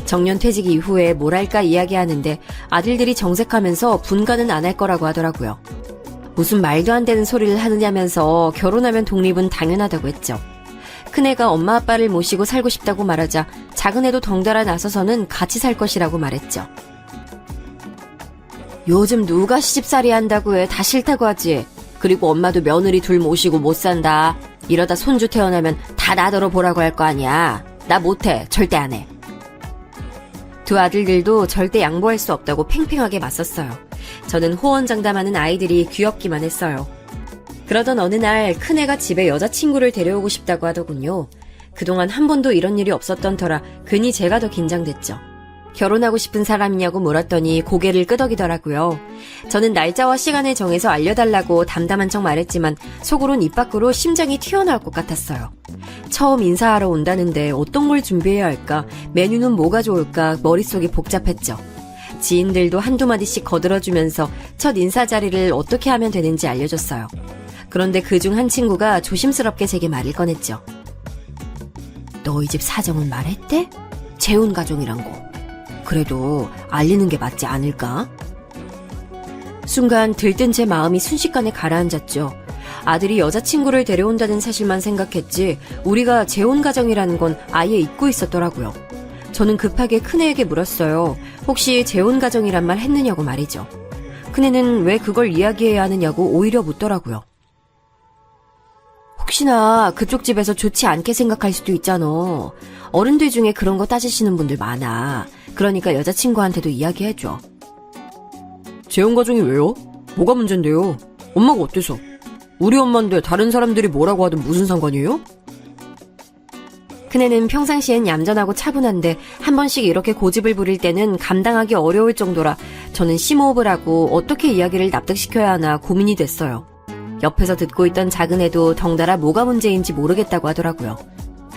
정년 퇴직 이후에 뭘 할까 이야기하는데 아들들이 정색하면서 분가는 안 할 거라고 하더라고요. 무슨 말도 안 되는 소리를 하느냐면서 결혼하면 독립은 당연하다고 했죠. 큰애가 엄마 아빠를 모시고 살고 싶다고 말하자 작은애도 덩달아 나서서는 같이 살 것이라고 말했죠. 요즘 누가 시집살이 한다고 해. 다 싫다고 하지. 그리고 엄마도 며느리 둘 모시고 못 산다. 이러다 손주 태어나면 다 나더러 보라고 할 거 아니야. 나 못해. 절대 안 해. 두 아들들도 절대 양보할 수 없다고 팽팽하게 맞섰어요. 저는 호언장담하는 아이들이 귀엽기만 했어요. 그러던 어느 날 큰애가 집에 여자친구를 데려오고 싶다고 하더군요. 그동안 한 번도 이런 일이 없었던 터라 괜히 제가 더 긴장됐죠. 결혼하고 싶은 사람이냐고 물었더니 고개를 끄덕이더라고요. 저는 날짜와 시간을 정해서 알려달라고 담담한 척 말했지만 속으론 입 밖으로 심장이 튀어나올 것 같았어요. 처음 인사하러 온다는데 어떤 걸 준비해야 할까, 메뉴는 뭐가 좋을까 머릿속이 복잡했죠. 지인들도 한두 마디씩 거들어주면서 첫 인사 자리를 어떻게 하면 되는지 알려줬어요. 그런데 그중 한 친구가 조심스럽게 제게 말을 꺼냈죠. 너희 집 사정은 말했대? 재혼 가정이란 거. 그래도 알리는 게 맞지 않을까? 순간 들뜬 제 마음이 순식간에 가라앉았죠. 아들이 여자친구를 데려온다는 사실만 생각했지 우리가 재혼 가정이라는 건 아예 잊고 있었더라고요. 저는 급하게 큰애에게 물었어요. 혹시 재혼 가정이란 말 했느냐고 말이죠. 큰애는 왜 그걸 이야기해야 하느냐고 오히려 묻더라고요. 혹시나 그쪽 집에서 좋지 않게 생각할 수도 있잖아. 어른들 중에 그런 거 따지시는 분들 많아. 그러니까 여자친구한테도 이야기해줘. 재혼 가정이 왜요? 뭐가 문제인데요? 엄마가 어때서? 우리 엄마인데 다른 사람들이 뭐라고 하든 무슨 상관이에요? 큰애는 평상시엔 얌전하고 차분한데 한 번씩 이렇게 고집을 부릴 때는 감당하기 어려울 정도라 저는 심호흡을 하고 어떻게 이야기를 납득시켜야 하나 고민이 됐어요. 옆에서 듣고 있던 작은애도 덩달아 뭐가 문제인지 모르겠다고 하더라고요.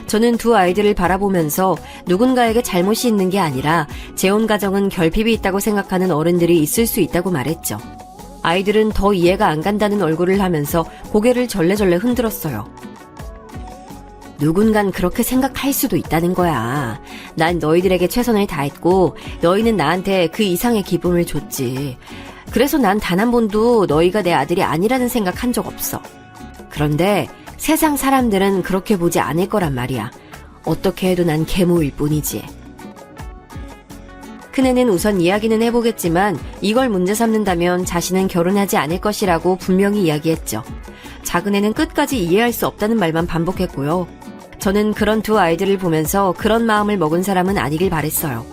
저는 두 아이들을 바라보면서 누군가에게 잘못이 있는 게 아니라 재혼 가정은 결핍이 있다고 생각하는 어른들이 있을 수 있다고 말했죠. 아이들은 더 이해가 안 간다는 얼굴을 하면서 고개를 절레절레 흔들었어요. 누군간 그렇게 생각할 수도 있다는 거야. 난 너희들에게 최선을 다했고 너희는 나한테 그 이상의 기쁨을 줬지. 그래서 난 단 한 번도 너희가 내 아들이 아니라는 생각 한 적 없어. 그런데 세상 사람들은 그렇게 보지 않을 거란 말이야. 어떻게 해도 난 계모일 뿐이지. 큰애는 우선 이야기는 해보겠지만 이걸 문제 삼는다면 자신은 결혼하지 않을 것이라고 분명히 이야기했죠. 작은애는 끝까지 이해할 수 없다는 말만 반복했고요. 저는 그런 두 아이들을 보면서 그런 마음을 먹은 사람은 아니길 바랬어요.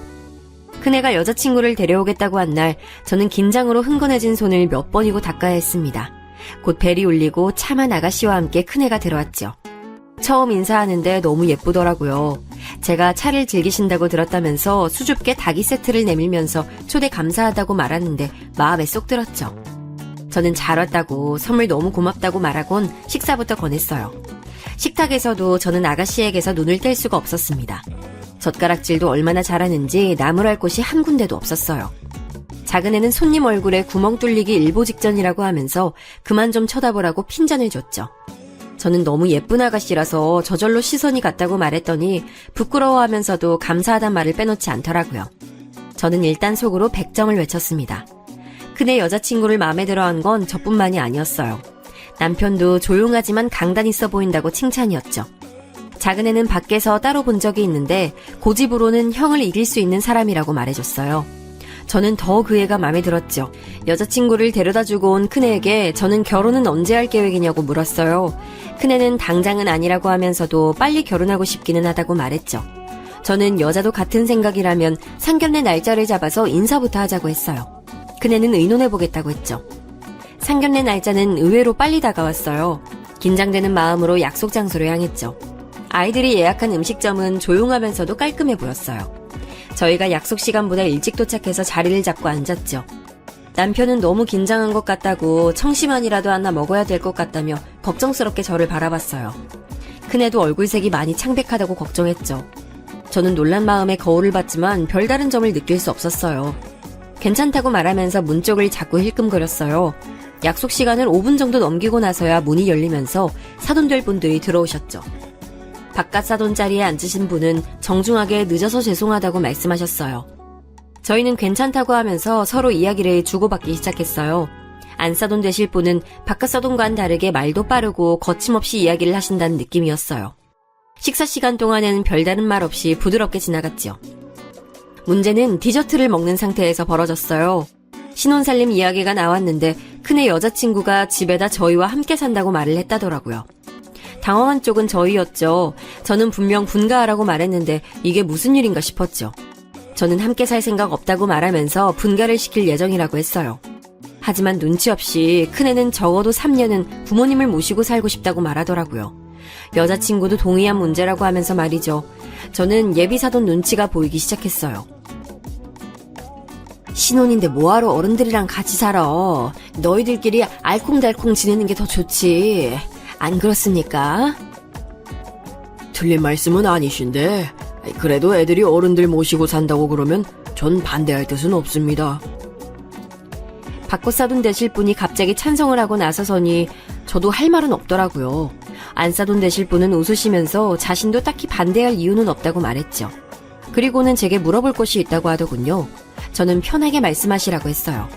큰애가 여자친구를 데려오겠다고 한 날 저는 긴장으로 흥건해진 손을 몇 번이고 닦아야 했습니다. 곧 벨이 울리고 차만 아가씨와 함께 큰애가 들어왔죠. 처음 인사하는데 너무 예쁘더라고요. 제가 차를 즐기신다고 들었다면서 수줍게 닭이 세트를 내밀면서 초대 감사하다고 말하는데 마음에 쏙 들었죠. 저는 잘 왔다고 선물 너무 고맙다고 말하곤 식사부터 권했어요. 식탁에서도 저는 아가씨에게서 눈을 뗄 수가 없었습니다. 젓가락질도 얼마나 잘하는지 나무랄 곳이 한 군데도 없었어요. 작은애는 손님 얼굴에 구멍 뚫리기 일보 직전이라고 하면서 그만 좀 쳐다보라고 핀잔을 줬죠. 저는 너무 예쁜 아가씨라서 저절로 시선이 갔다고 말했더니 부끄러워하면서도 감사하단 말을 빼놓지 않더라고요. 저는 일단 속으로 100점을 외쳤습니다. 큰애 여자친구를 마음에 들어한 건 저뿐만이 아니었어요. 남편도 조용하지만 강단 있어 보인다고 칭찬이었죠. 작은애는 밖에서 따로 본 적이 있는데 고집으로는 형을 이길 수 있는 사람이라고 말해줬어요. 저는 더 그 애가 마음에 들었죠. 여자친구를 데려다주고 온 큰애에게 저는 결혼은 언제 할 계획이냐고 물었어요. 큰애는 당장은 아니라고 하면서도 빨리 결혼하고 싶기는 하다고 말했죠. 저는 여자도 같은 생각이라면 상견례 날짜를 잡아서 인사부터 하자고 했어요. 큰애는 의논해보겠다고 했죠. 상견례 날짜는 의외로 빨리 다가왔어요. 긴장되는 마음으로 약속 장소로 향했죠. 아이들이 예약한 음식점은 조용하면서도 깔끔해 보였어요. 저희가 약속 시간보다 일찍 도착해서 자리를 잡고 앉았죠. 남편은 너무 긴장한 것 같다고 청심환이라도 하나 먹어야 될 것 같다며 걱정스럽게 저를 바라봤어요. 큰애도 얼굴색이 많이 창백하다고 걱정했죠. 저는 놀란 마음에 거울을 봤지만 별다른 점을 느낄 수 없었어요. 괜찮다고 말하면서 문 쪽을 자꾸 힐끔거렸어요. 약속 시간을 5분 정도 넘기고 나서야 문이 열리면서 사돈될 분들이 들어오셨죠. 바깥 사돈 자리에 앉으신 분은 정중하게 늦어서 죄송하다고 말씀하셨어요. 저희는 괜찮다고 하면서 서로 이야기를 주고받기 시작했어요. 안사돈 되실 분은 바깥 사돈과는 다르게 말도 빠르고 거침없이 이야기를 하신다는 느낌이었어요. 식사 시간 동안에는 별다른 말 없이 부드럽게 지나갔죠. 문제는 디저트를 먹는 상태에서 벌어졌어요. 신혼살림 이야기가 나왔는데 큰애 여자친구가 집에다 저희와 함께 산다고 말을 했다더라고요. 당황한 쪽은 저희였죠. 저는 분명 분가하라고 말했는데 이게 무슨 일인가 싶었죠. 저는 함께 살 생각 없다고 말하면서 분가를 시킬 예정이라고 했어요. 하지만 눈치 없이 큰애는 적어도 3년은 부모님을 모시고 살고 싶다고 말하더라고요. 여자친구도 동의한 문제라고 하면서 말이죠. 저는 예비사돈 눈치가 보이기 시작했어요. 신혼인데 뭐하러 어른들이랑 같이 살아. 너희들끼리 알콩달콩 지내는 게 더 좋지. 안 그렇습니까? 틀린 말씀은 아니신데 그래도 애들이 어른들 모시고 산다고 그러면 전 반대할 뜻은 없습니다. 바꿔 싸돈 되실 분이 갑자기 찬성을 하고 나서서니 저도 할 말은 없더라고요. 안 싸돈 되실 분은 웃으시면서 자신도 딱히 반대할 이유는 없다고 말했죠. 그리고는 제게 물어볼 것이 있다고 하더군요. 저는 편하게 말씀하시라고 했어요.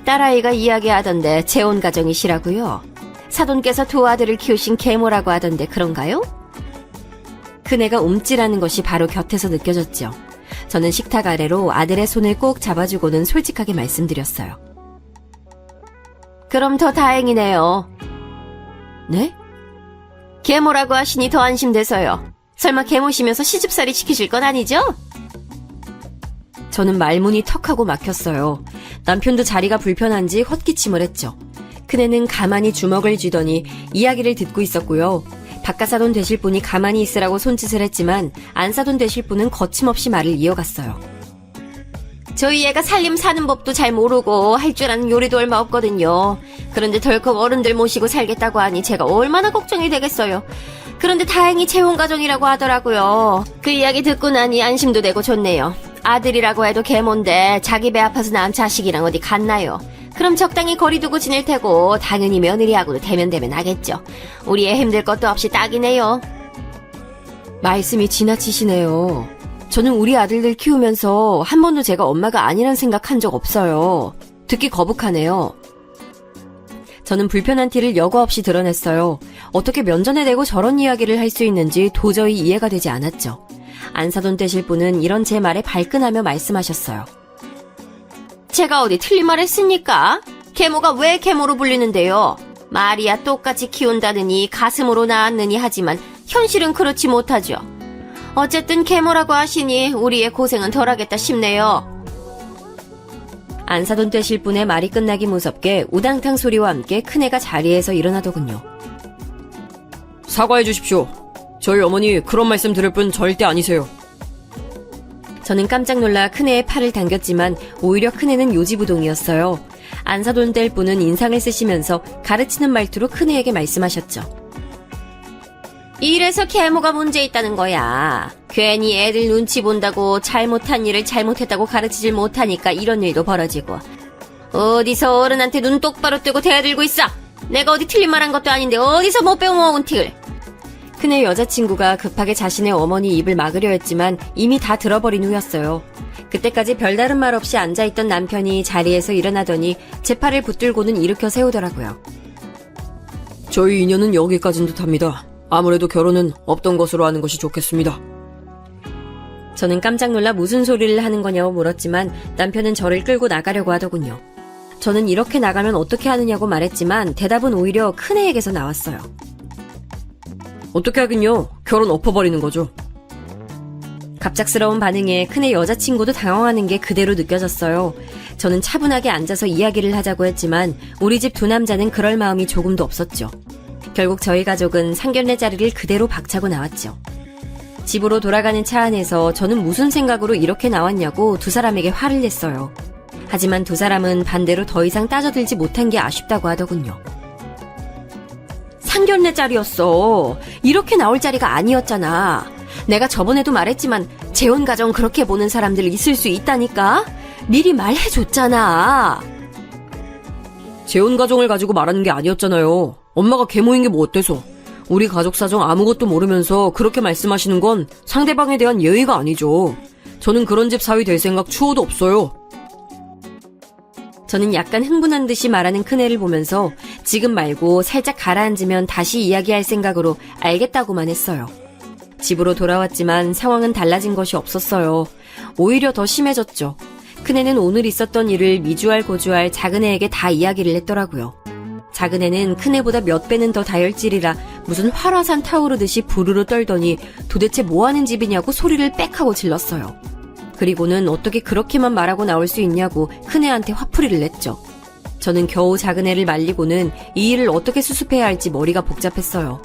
딸아이가 이야기하던데 재혼 가정이시라고요? 사돈께서 두 아들을 키우신 계모라고 하던데 그런가요? 그네가 움찔하는 것이 바로 곁에서 느껴졌죠. 저는 식탁 아래로 아들의 손을 꼭 잡아주고는 솔직하게 말씀드렸어요. 그럼 더 다행이네요. 네? 계모라고 하시니 더 안심돼서요. 설마 계모시면서 시집살이 시키실 건 아니죠? 저는 말문이 턱하고 막혔어요. 남편도 자리가 불편한지 헛기침을 했죠. 큰애는 가만히 주먹을 쥐더니 이야기를 듣고 있었고요. 바깥사돈 되실 분이 가만히 있으라고 손짓을 했지만 안사돈 되실 분은 거침없이 말을 이어갔어요. 저희 애가 살림 사는 법도 잘 모르고 할 줄 아는 요리도 얼마 없거든요. 그런데 덜컥 어른들 모시고 살겠다고 하니 제가 얼마나 걱정이 되겠어요. 그런데 다행히 재혼가정이라고 하더라고요. 그 이야기 듣고 나니 안심도 되고 좋네요. 아들이라고 해도 계모인데 자기 배 아파서 낳은 자식이랑 어디 갔나요? 그럼 적당히 거리 두고 지낼 테고 당연히 며느리하고도 대면대면 하겠죠. 우리 애 힘들 것도 없이 딱이네요. 말씀이 지나치시네요. 저는 우리 아들들 키우면서 한 번도 제가 엄마가 아니란 생각한 적 없어요. 듣기 거북하네요. 저는 불편한 티를 여과 없이 드러냈어요. 어떻게 면전에 대고 저런 이야기를 할 수 있는지 도저히 이해가 되지 않았죠. 안사돈 되실 분은 이런 제 말에 발끈하며 말씀하셨어요. 제가 어디 틀린 말 했습니까? 계모가 왜 계모로 불리는데요? 말이야 똑같이 키운다느니 가슴으로 낳았느니 하지만 현실은 그렇지 못하죠. 어쨌든 계모라고 하시니 우리의 고생은 덜하겠다 싶네요. 안사돈 되실 분의 말이 끝나기 무섭게 우당탕 소리와 함께 큰애가 자리에서 일어나더군요. 사과해 주십시오. 저희 어머니 그런 말씀 들을 분 절대 아니세요. 저는 깜짝 놀라 큰애의 팔을 당겼지만 오히려 큰애는 요지부동이었어요. 안사돈 될 분은 인상을 쓰시면서 가르치는 말투로 큰애에게 말씀하셨죠. 이래서 계모가 문제 있다는 거야. 괜히 애들 눈치 본다고 잘못한 일을 잘못했다고 가르치질 못하니까 이런 일도 벌어지고. 어디서 어른한테 눈 똑바로 뜨고 대들고 있어. 내가 어디 틀린 말 한 것도 아닌데 어디서 못 배워먹은 틱을. 큰애 여자친구가 급하게 자신의 어머니 입을 막으려 했지만 이미 다 들어버린 후였어요. 그때까지 별다른 말 없이 앉아있던 남편이 자리에서 일어나더니 제 팔을 붙들고는 일으켜 세우더라고요. 저희 인연은 여기까지인 듯합니다. 아무래도 결혼은 없던 것으로 하는 것이 좋겠습니다. 저는 깜짝 놀라 무슨 소리를 하는 거냐고 물었지만 남편은 저를 끌고 나가려고 하더군요. 저는 이렇게 나가면 어떻게 하느냐고 말했지만 대답은 오히려 큰애에게서 나왔어요. 어떻게 하긴요. 결혼 엎어버리는 거죠. 갑작스러운 반응에 큰애 여자친구도 당황하는 게 그대로 느껴졌어요. 저는 차분하게 앉아서 이야기를 하자고 했지만 우리 집 두 남자는 그럴 마음이 조금도 없었죠. 결국 저희 가족은 상견례 자리를 그대로 박차고 나왔죠. 집으로 돌아가는 차 안에서 저는 무슨 생각으로 이렇게 나왔냐고 두 사람에게 화를 냈어요. 하지만 두 사람은 반대로 더 이상 따져들지 못한 게 아쉽다고 하더군요. 상견례 자리였어. 이렇게 나올 자리가 아니었잖아. 내가 저번에도 말했지만 재혼 가정 그렇게 보는 사람들 있을 수 있다니까? 미리 말해줬잖아. 재혼 가정을 가지고 말하는 게 아니었잖아요. 엄마가 계모인 게 뭐 어때서. 우리 가족 사정 아무것도 모르면서 그렇게 말씀하시는 건 상대방에 대한 예의가 아니죠. 저는 그런 집 사위 될 생각 추호도 없어요. 저는 약간 흥분한 듯이 말하는 큰애를 보면서 지금 말고 살짝 가라앉으면 다시 이야기할 생각으로 알겠다고만 했어요. 집으로 돌아왔지만 상황은 달라진 것이 없었어요. 오히려 더 심해졌죠. 큰애는 오늘 있었던 일을 미주알 고주알 작은애에게 다 이야기를 했더라고요. 작은애는 큰애보다 몇 배는 더 다혈질이라 무슨 활화산 타오르듯이 부르르 떨더니 도대체 뭐하는 집이냐고 소리를 빽 하고 질렀어요. 그리고는 어떻게 그렇게만 말하고 나올 수 있냐고 큰애한테 화풀이를 냈죠. 저는 겨우 작은애를 말리고는 이 일을 어떻게 수습해야 할지 머리가 복잡했어요.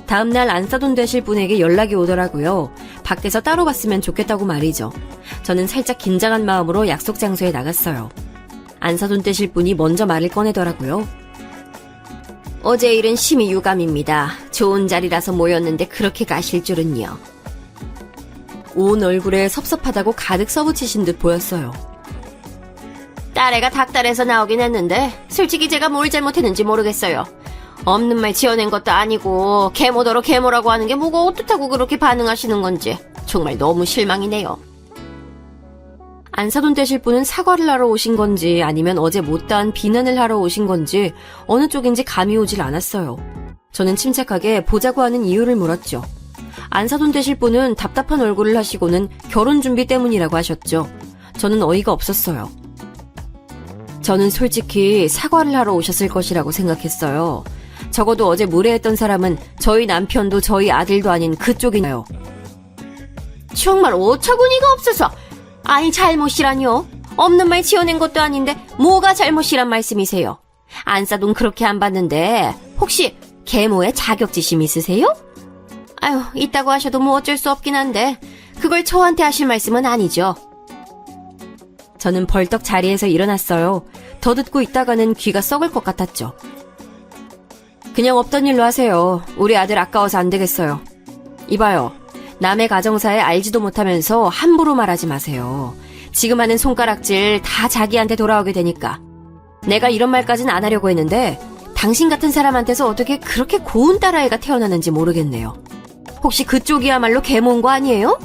다음날 안사돈 되실 분에게 연락이 오더라고요. 밖에서 따로 봤으면 좋겠다고 말이죠. 저는 살짝 긴장한 마음으로 약속 장소에 나갔어요. 안사돈 되실 분이 먼저 말을 꺼내더라고요. 어제 일은 심히 유감입니다. 좋은 자리라서 모였는데 그렇게 가실 줄은요. 온 얼굴에 섭섭하다고 가득 써붙이신 듯 보였어요. 딸애가 닭달에서 나오긴 했는데 솔직히 제가 뭘 잘못했는지 모르겠어요. 없는 말 지어낸 것도 아니고 계모더러 계모라고 하는 게 뭐가 어떻다고 그렇게 반응하시는 건지 정말 너무 실망이네요. 안사돈 되실 분은 사과를 하러 오신 건지 아니면 어제 못다한 비난을 하러 오신 건지 어느 쪽인지 감이 오질 않았어요. 저는 침착하게 보자고 하는 이유를 물었죠. 안사돈 되실 분은 답답한 얼굴을 하시고는 결혼 준비 때문이라고 하셨죠. 저는 어이가 없었어요. 저는 솔직히 사과를 하러 오셨을 것이라고 생각했어요. 적어도 어제 무례했던 사람은 저희 남편도 저희 아들도 아닌 그쪽이나요. 정말 어처구니가 없어서. 아니 잘못이라뇨? 없는 말 지어낸 것도 아닌데 뭐가 잘못이란 말씀이세요? 안사돈 그렇게 안 봤는데 혹시 계모에 자격지심 있으세요? 아유 있다고 하셔도 뭐 어쩔 수 없긴 한데 그걸 저한테 하실 말씀은 아니죠. 저는 벌떡 자리에서 일어났어요. 더 듣고 있다가는 귀가 썩을 것 같았죠. 그냥 없던 일로 하세요. 우리 아들 아까워서 안 되겠어요. 이봐요. 남의 가정사에 알지도 못하면서 함부로 말하지 마세요. 지금 하는 손가락질 다 자기한테 돌아오게 되니까. 내가 이런 말까진 안 하려고 했는데 당신 같은 사람한테서 어떻게 그렇게 고운 딸아이가 태어나는지 모르겠네요. 혹시 그쪽이야말로 계모인 거 아니에요?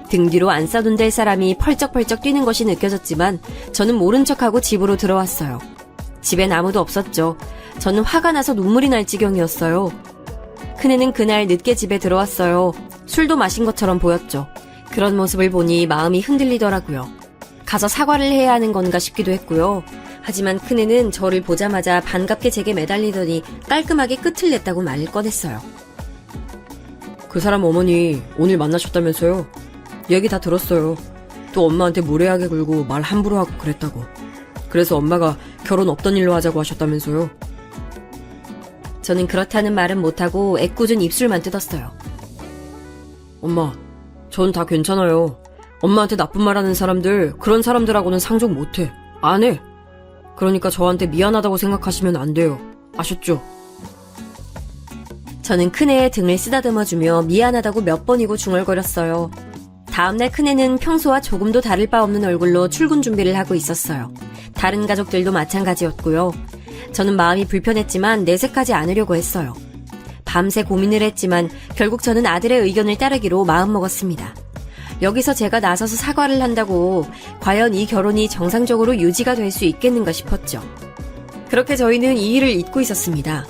등 뒤로 안 싸돈 될 사람이 펄쩍펄쩍 뛰는 것이 느껴졌지만 저는 모른 척하고 집으로 들어왔어요. 집엔 아무도 없었죠. 저는 화가 나서 눈물이 날 지경이었어요. 큰애는 그날 늦게 집에 들어왔어요. 술도 마신 것처럼 보였죠. 그런 모습을 보니 마음이 흔들리더라고요. 가서 사과를 해야 하는 건가 싶기도 했고요. 하지만 큰애는 저를 보자마자 반갑게 제게 매달리더니 깔끔하게 끝을 냈다고 말을 꺼냈어요. 그 사람 어머니 오늘 만나셨다면서요? 얘기 다 들었어요. 또 엄마한테 무례하게 굴고 말 함부로 하고 그랬다고. 그래서 엄마가 결혼 없던 일로 하자고 하셨다면서요? 저는 그렇다는 말은 못하고 애꿎은 입술만 뜯었어요. 엄마, 전 다 괜찮아요. 엄마한테 나쁜 말 하는 사람들, 그런 사람들하고는 상종 못해. 안 해. 그러니까 저한테 미안하다고 생각하시면 안 돼요. 아셨죠? 저는 큰애의 등을 쓰다듬어주며 미안하다고 몇 번이고 중얼거렸어요. 다음날 큰애는 평소와 조금도 다를 바 없는 얼굴로 출근 준비를 하고 있었어요. 다른 가족들도 마찬가지였고요. 저는 마음이 불편했지만 내색하지 않으려고 했어요. 밤새 고민을 했지만 결국 저는 아들의 의견을 따르기로 마음먹었습니다. 여기서 제가 나서서 사과를 한다고 과연 이 결혼이 정상적으로 유지가 될 수 있겠는가 싶었죠. 그렇게 저희는 이 일을 잊고 있었습니다.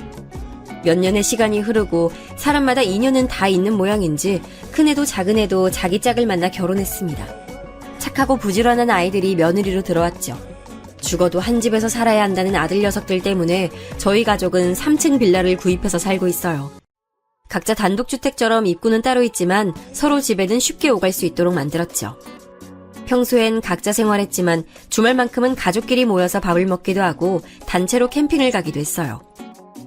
몇 년의 시간이 흐르고 사람마다 인연은 다 있는 모양인지 큰애도 작은애도 자기 짝을 만나 결혼했습니다. 착하고 부지런한 아이들이 며느리로 들어왔죠. 죽어도 한 집에서 살아야 한다는 아들 녀석들 때문에 저희 가족은 3층 빌라를 구입해서 살고 있어요. 각자 단독주택처럼 입구는 따로 있지만 서로 집에는 쉽게 오갈 수 있도록 만들었죠. 평소엔 각자 생활했지만 주말만큼은 가족끼리 모여서 밥을 먹기도 하고 단체로 캠핑을 가기도 했어요.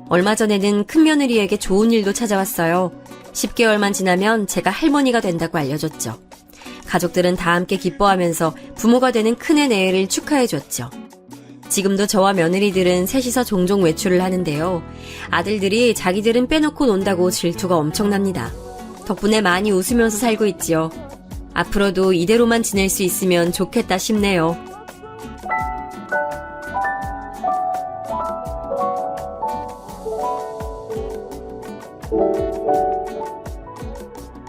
얼마 전에는 큰며느리에게 좋은 일도 찾아왔어요. 10개월만 지나면 제가 할머니가 된다고 알려줬죠. 가족들은 다 함께 기뻐하면서 부모가 되는 큰애 내외를 축하해줬죠. 지금도 저와 며느리들은 셋이서 종종 외출을 하는데요. 아들들이 자기들은 빼놓고 논다고 질투가 엄청납니다. 덕분에 많이 웃으면서 살고 있지요. 앞으로도 이대로만 지낼 수 있으면 좋겠다 싶네요.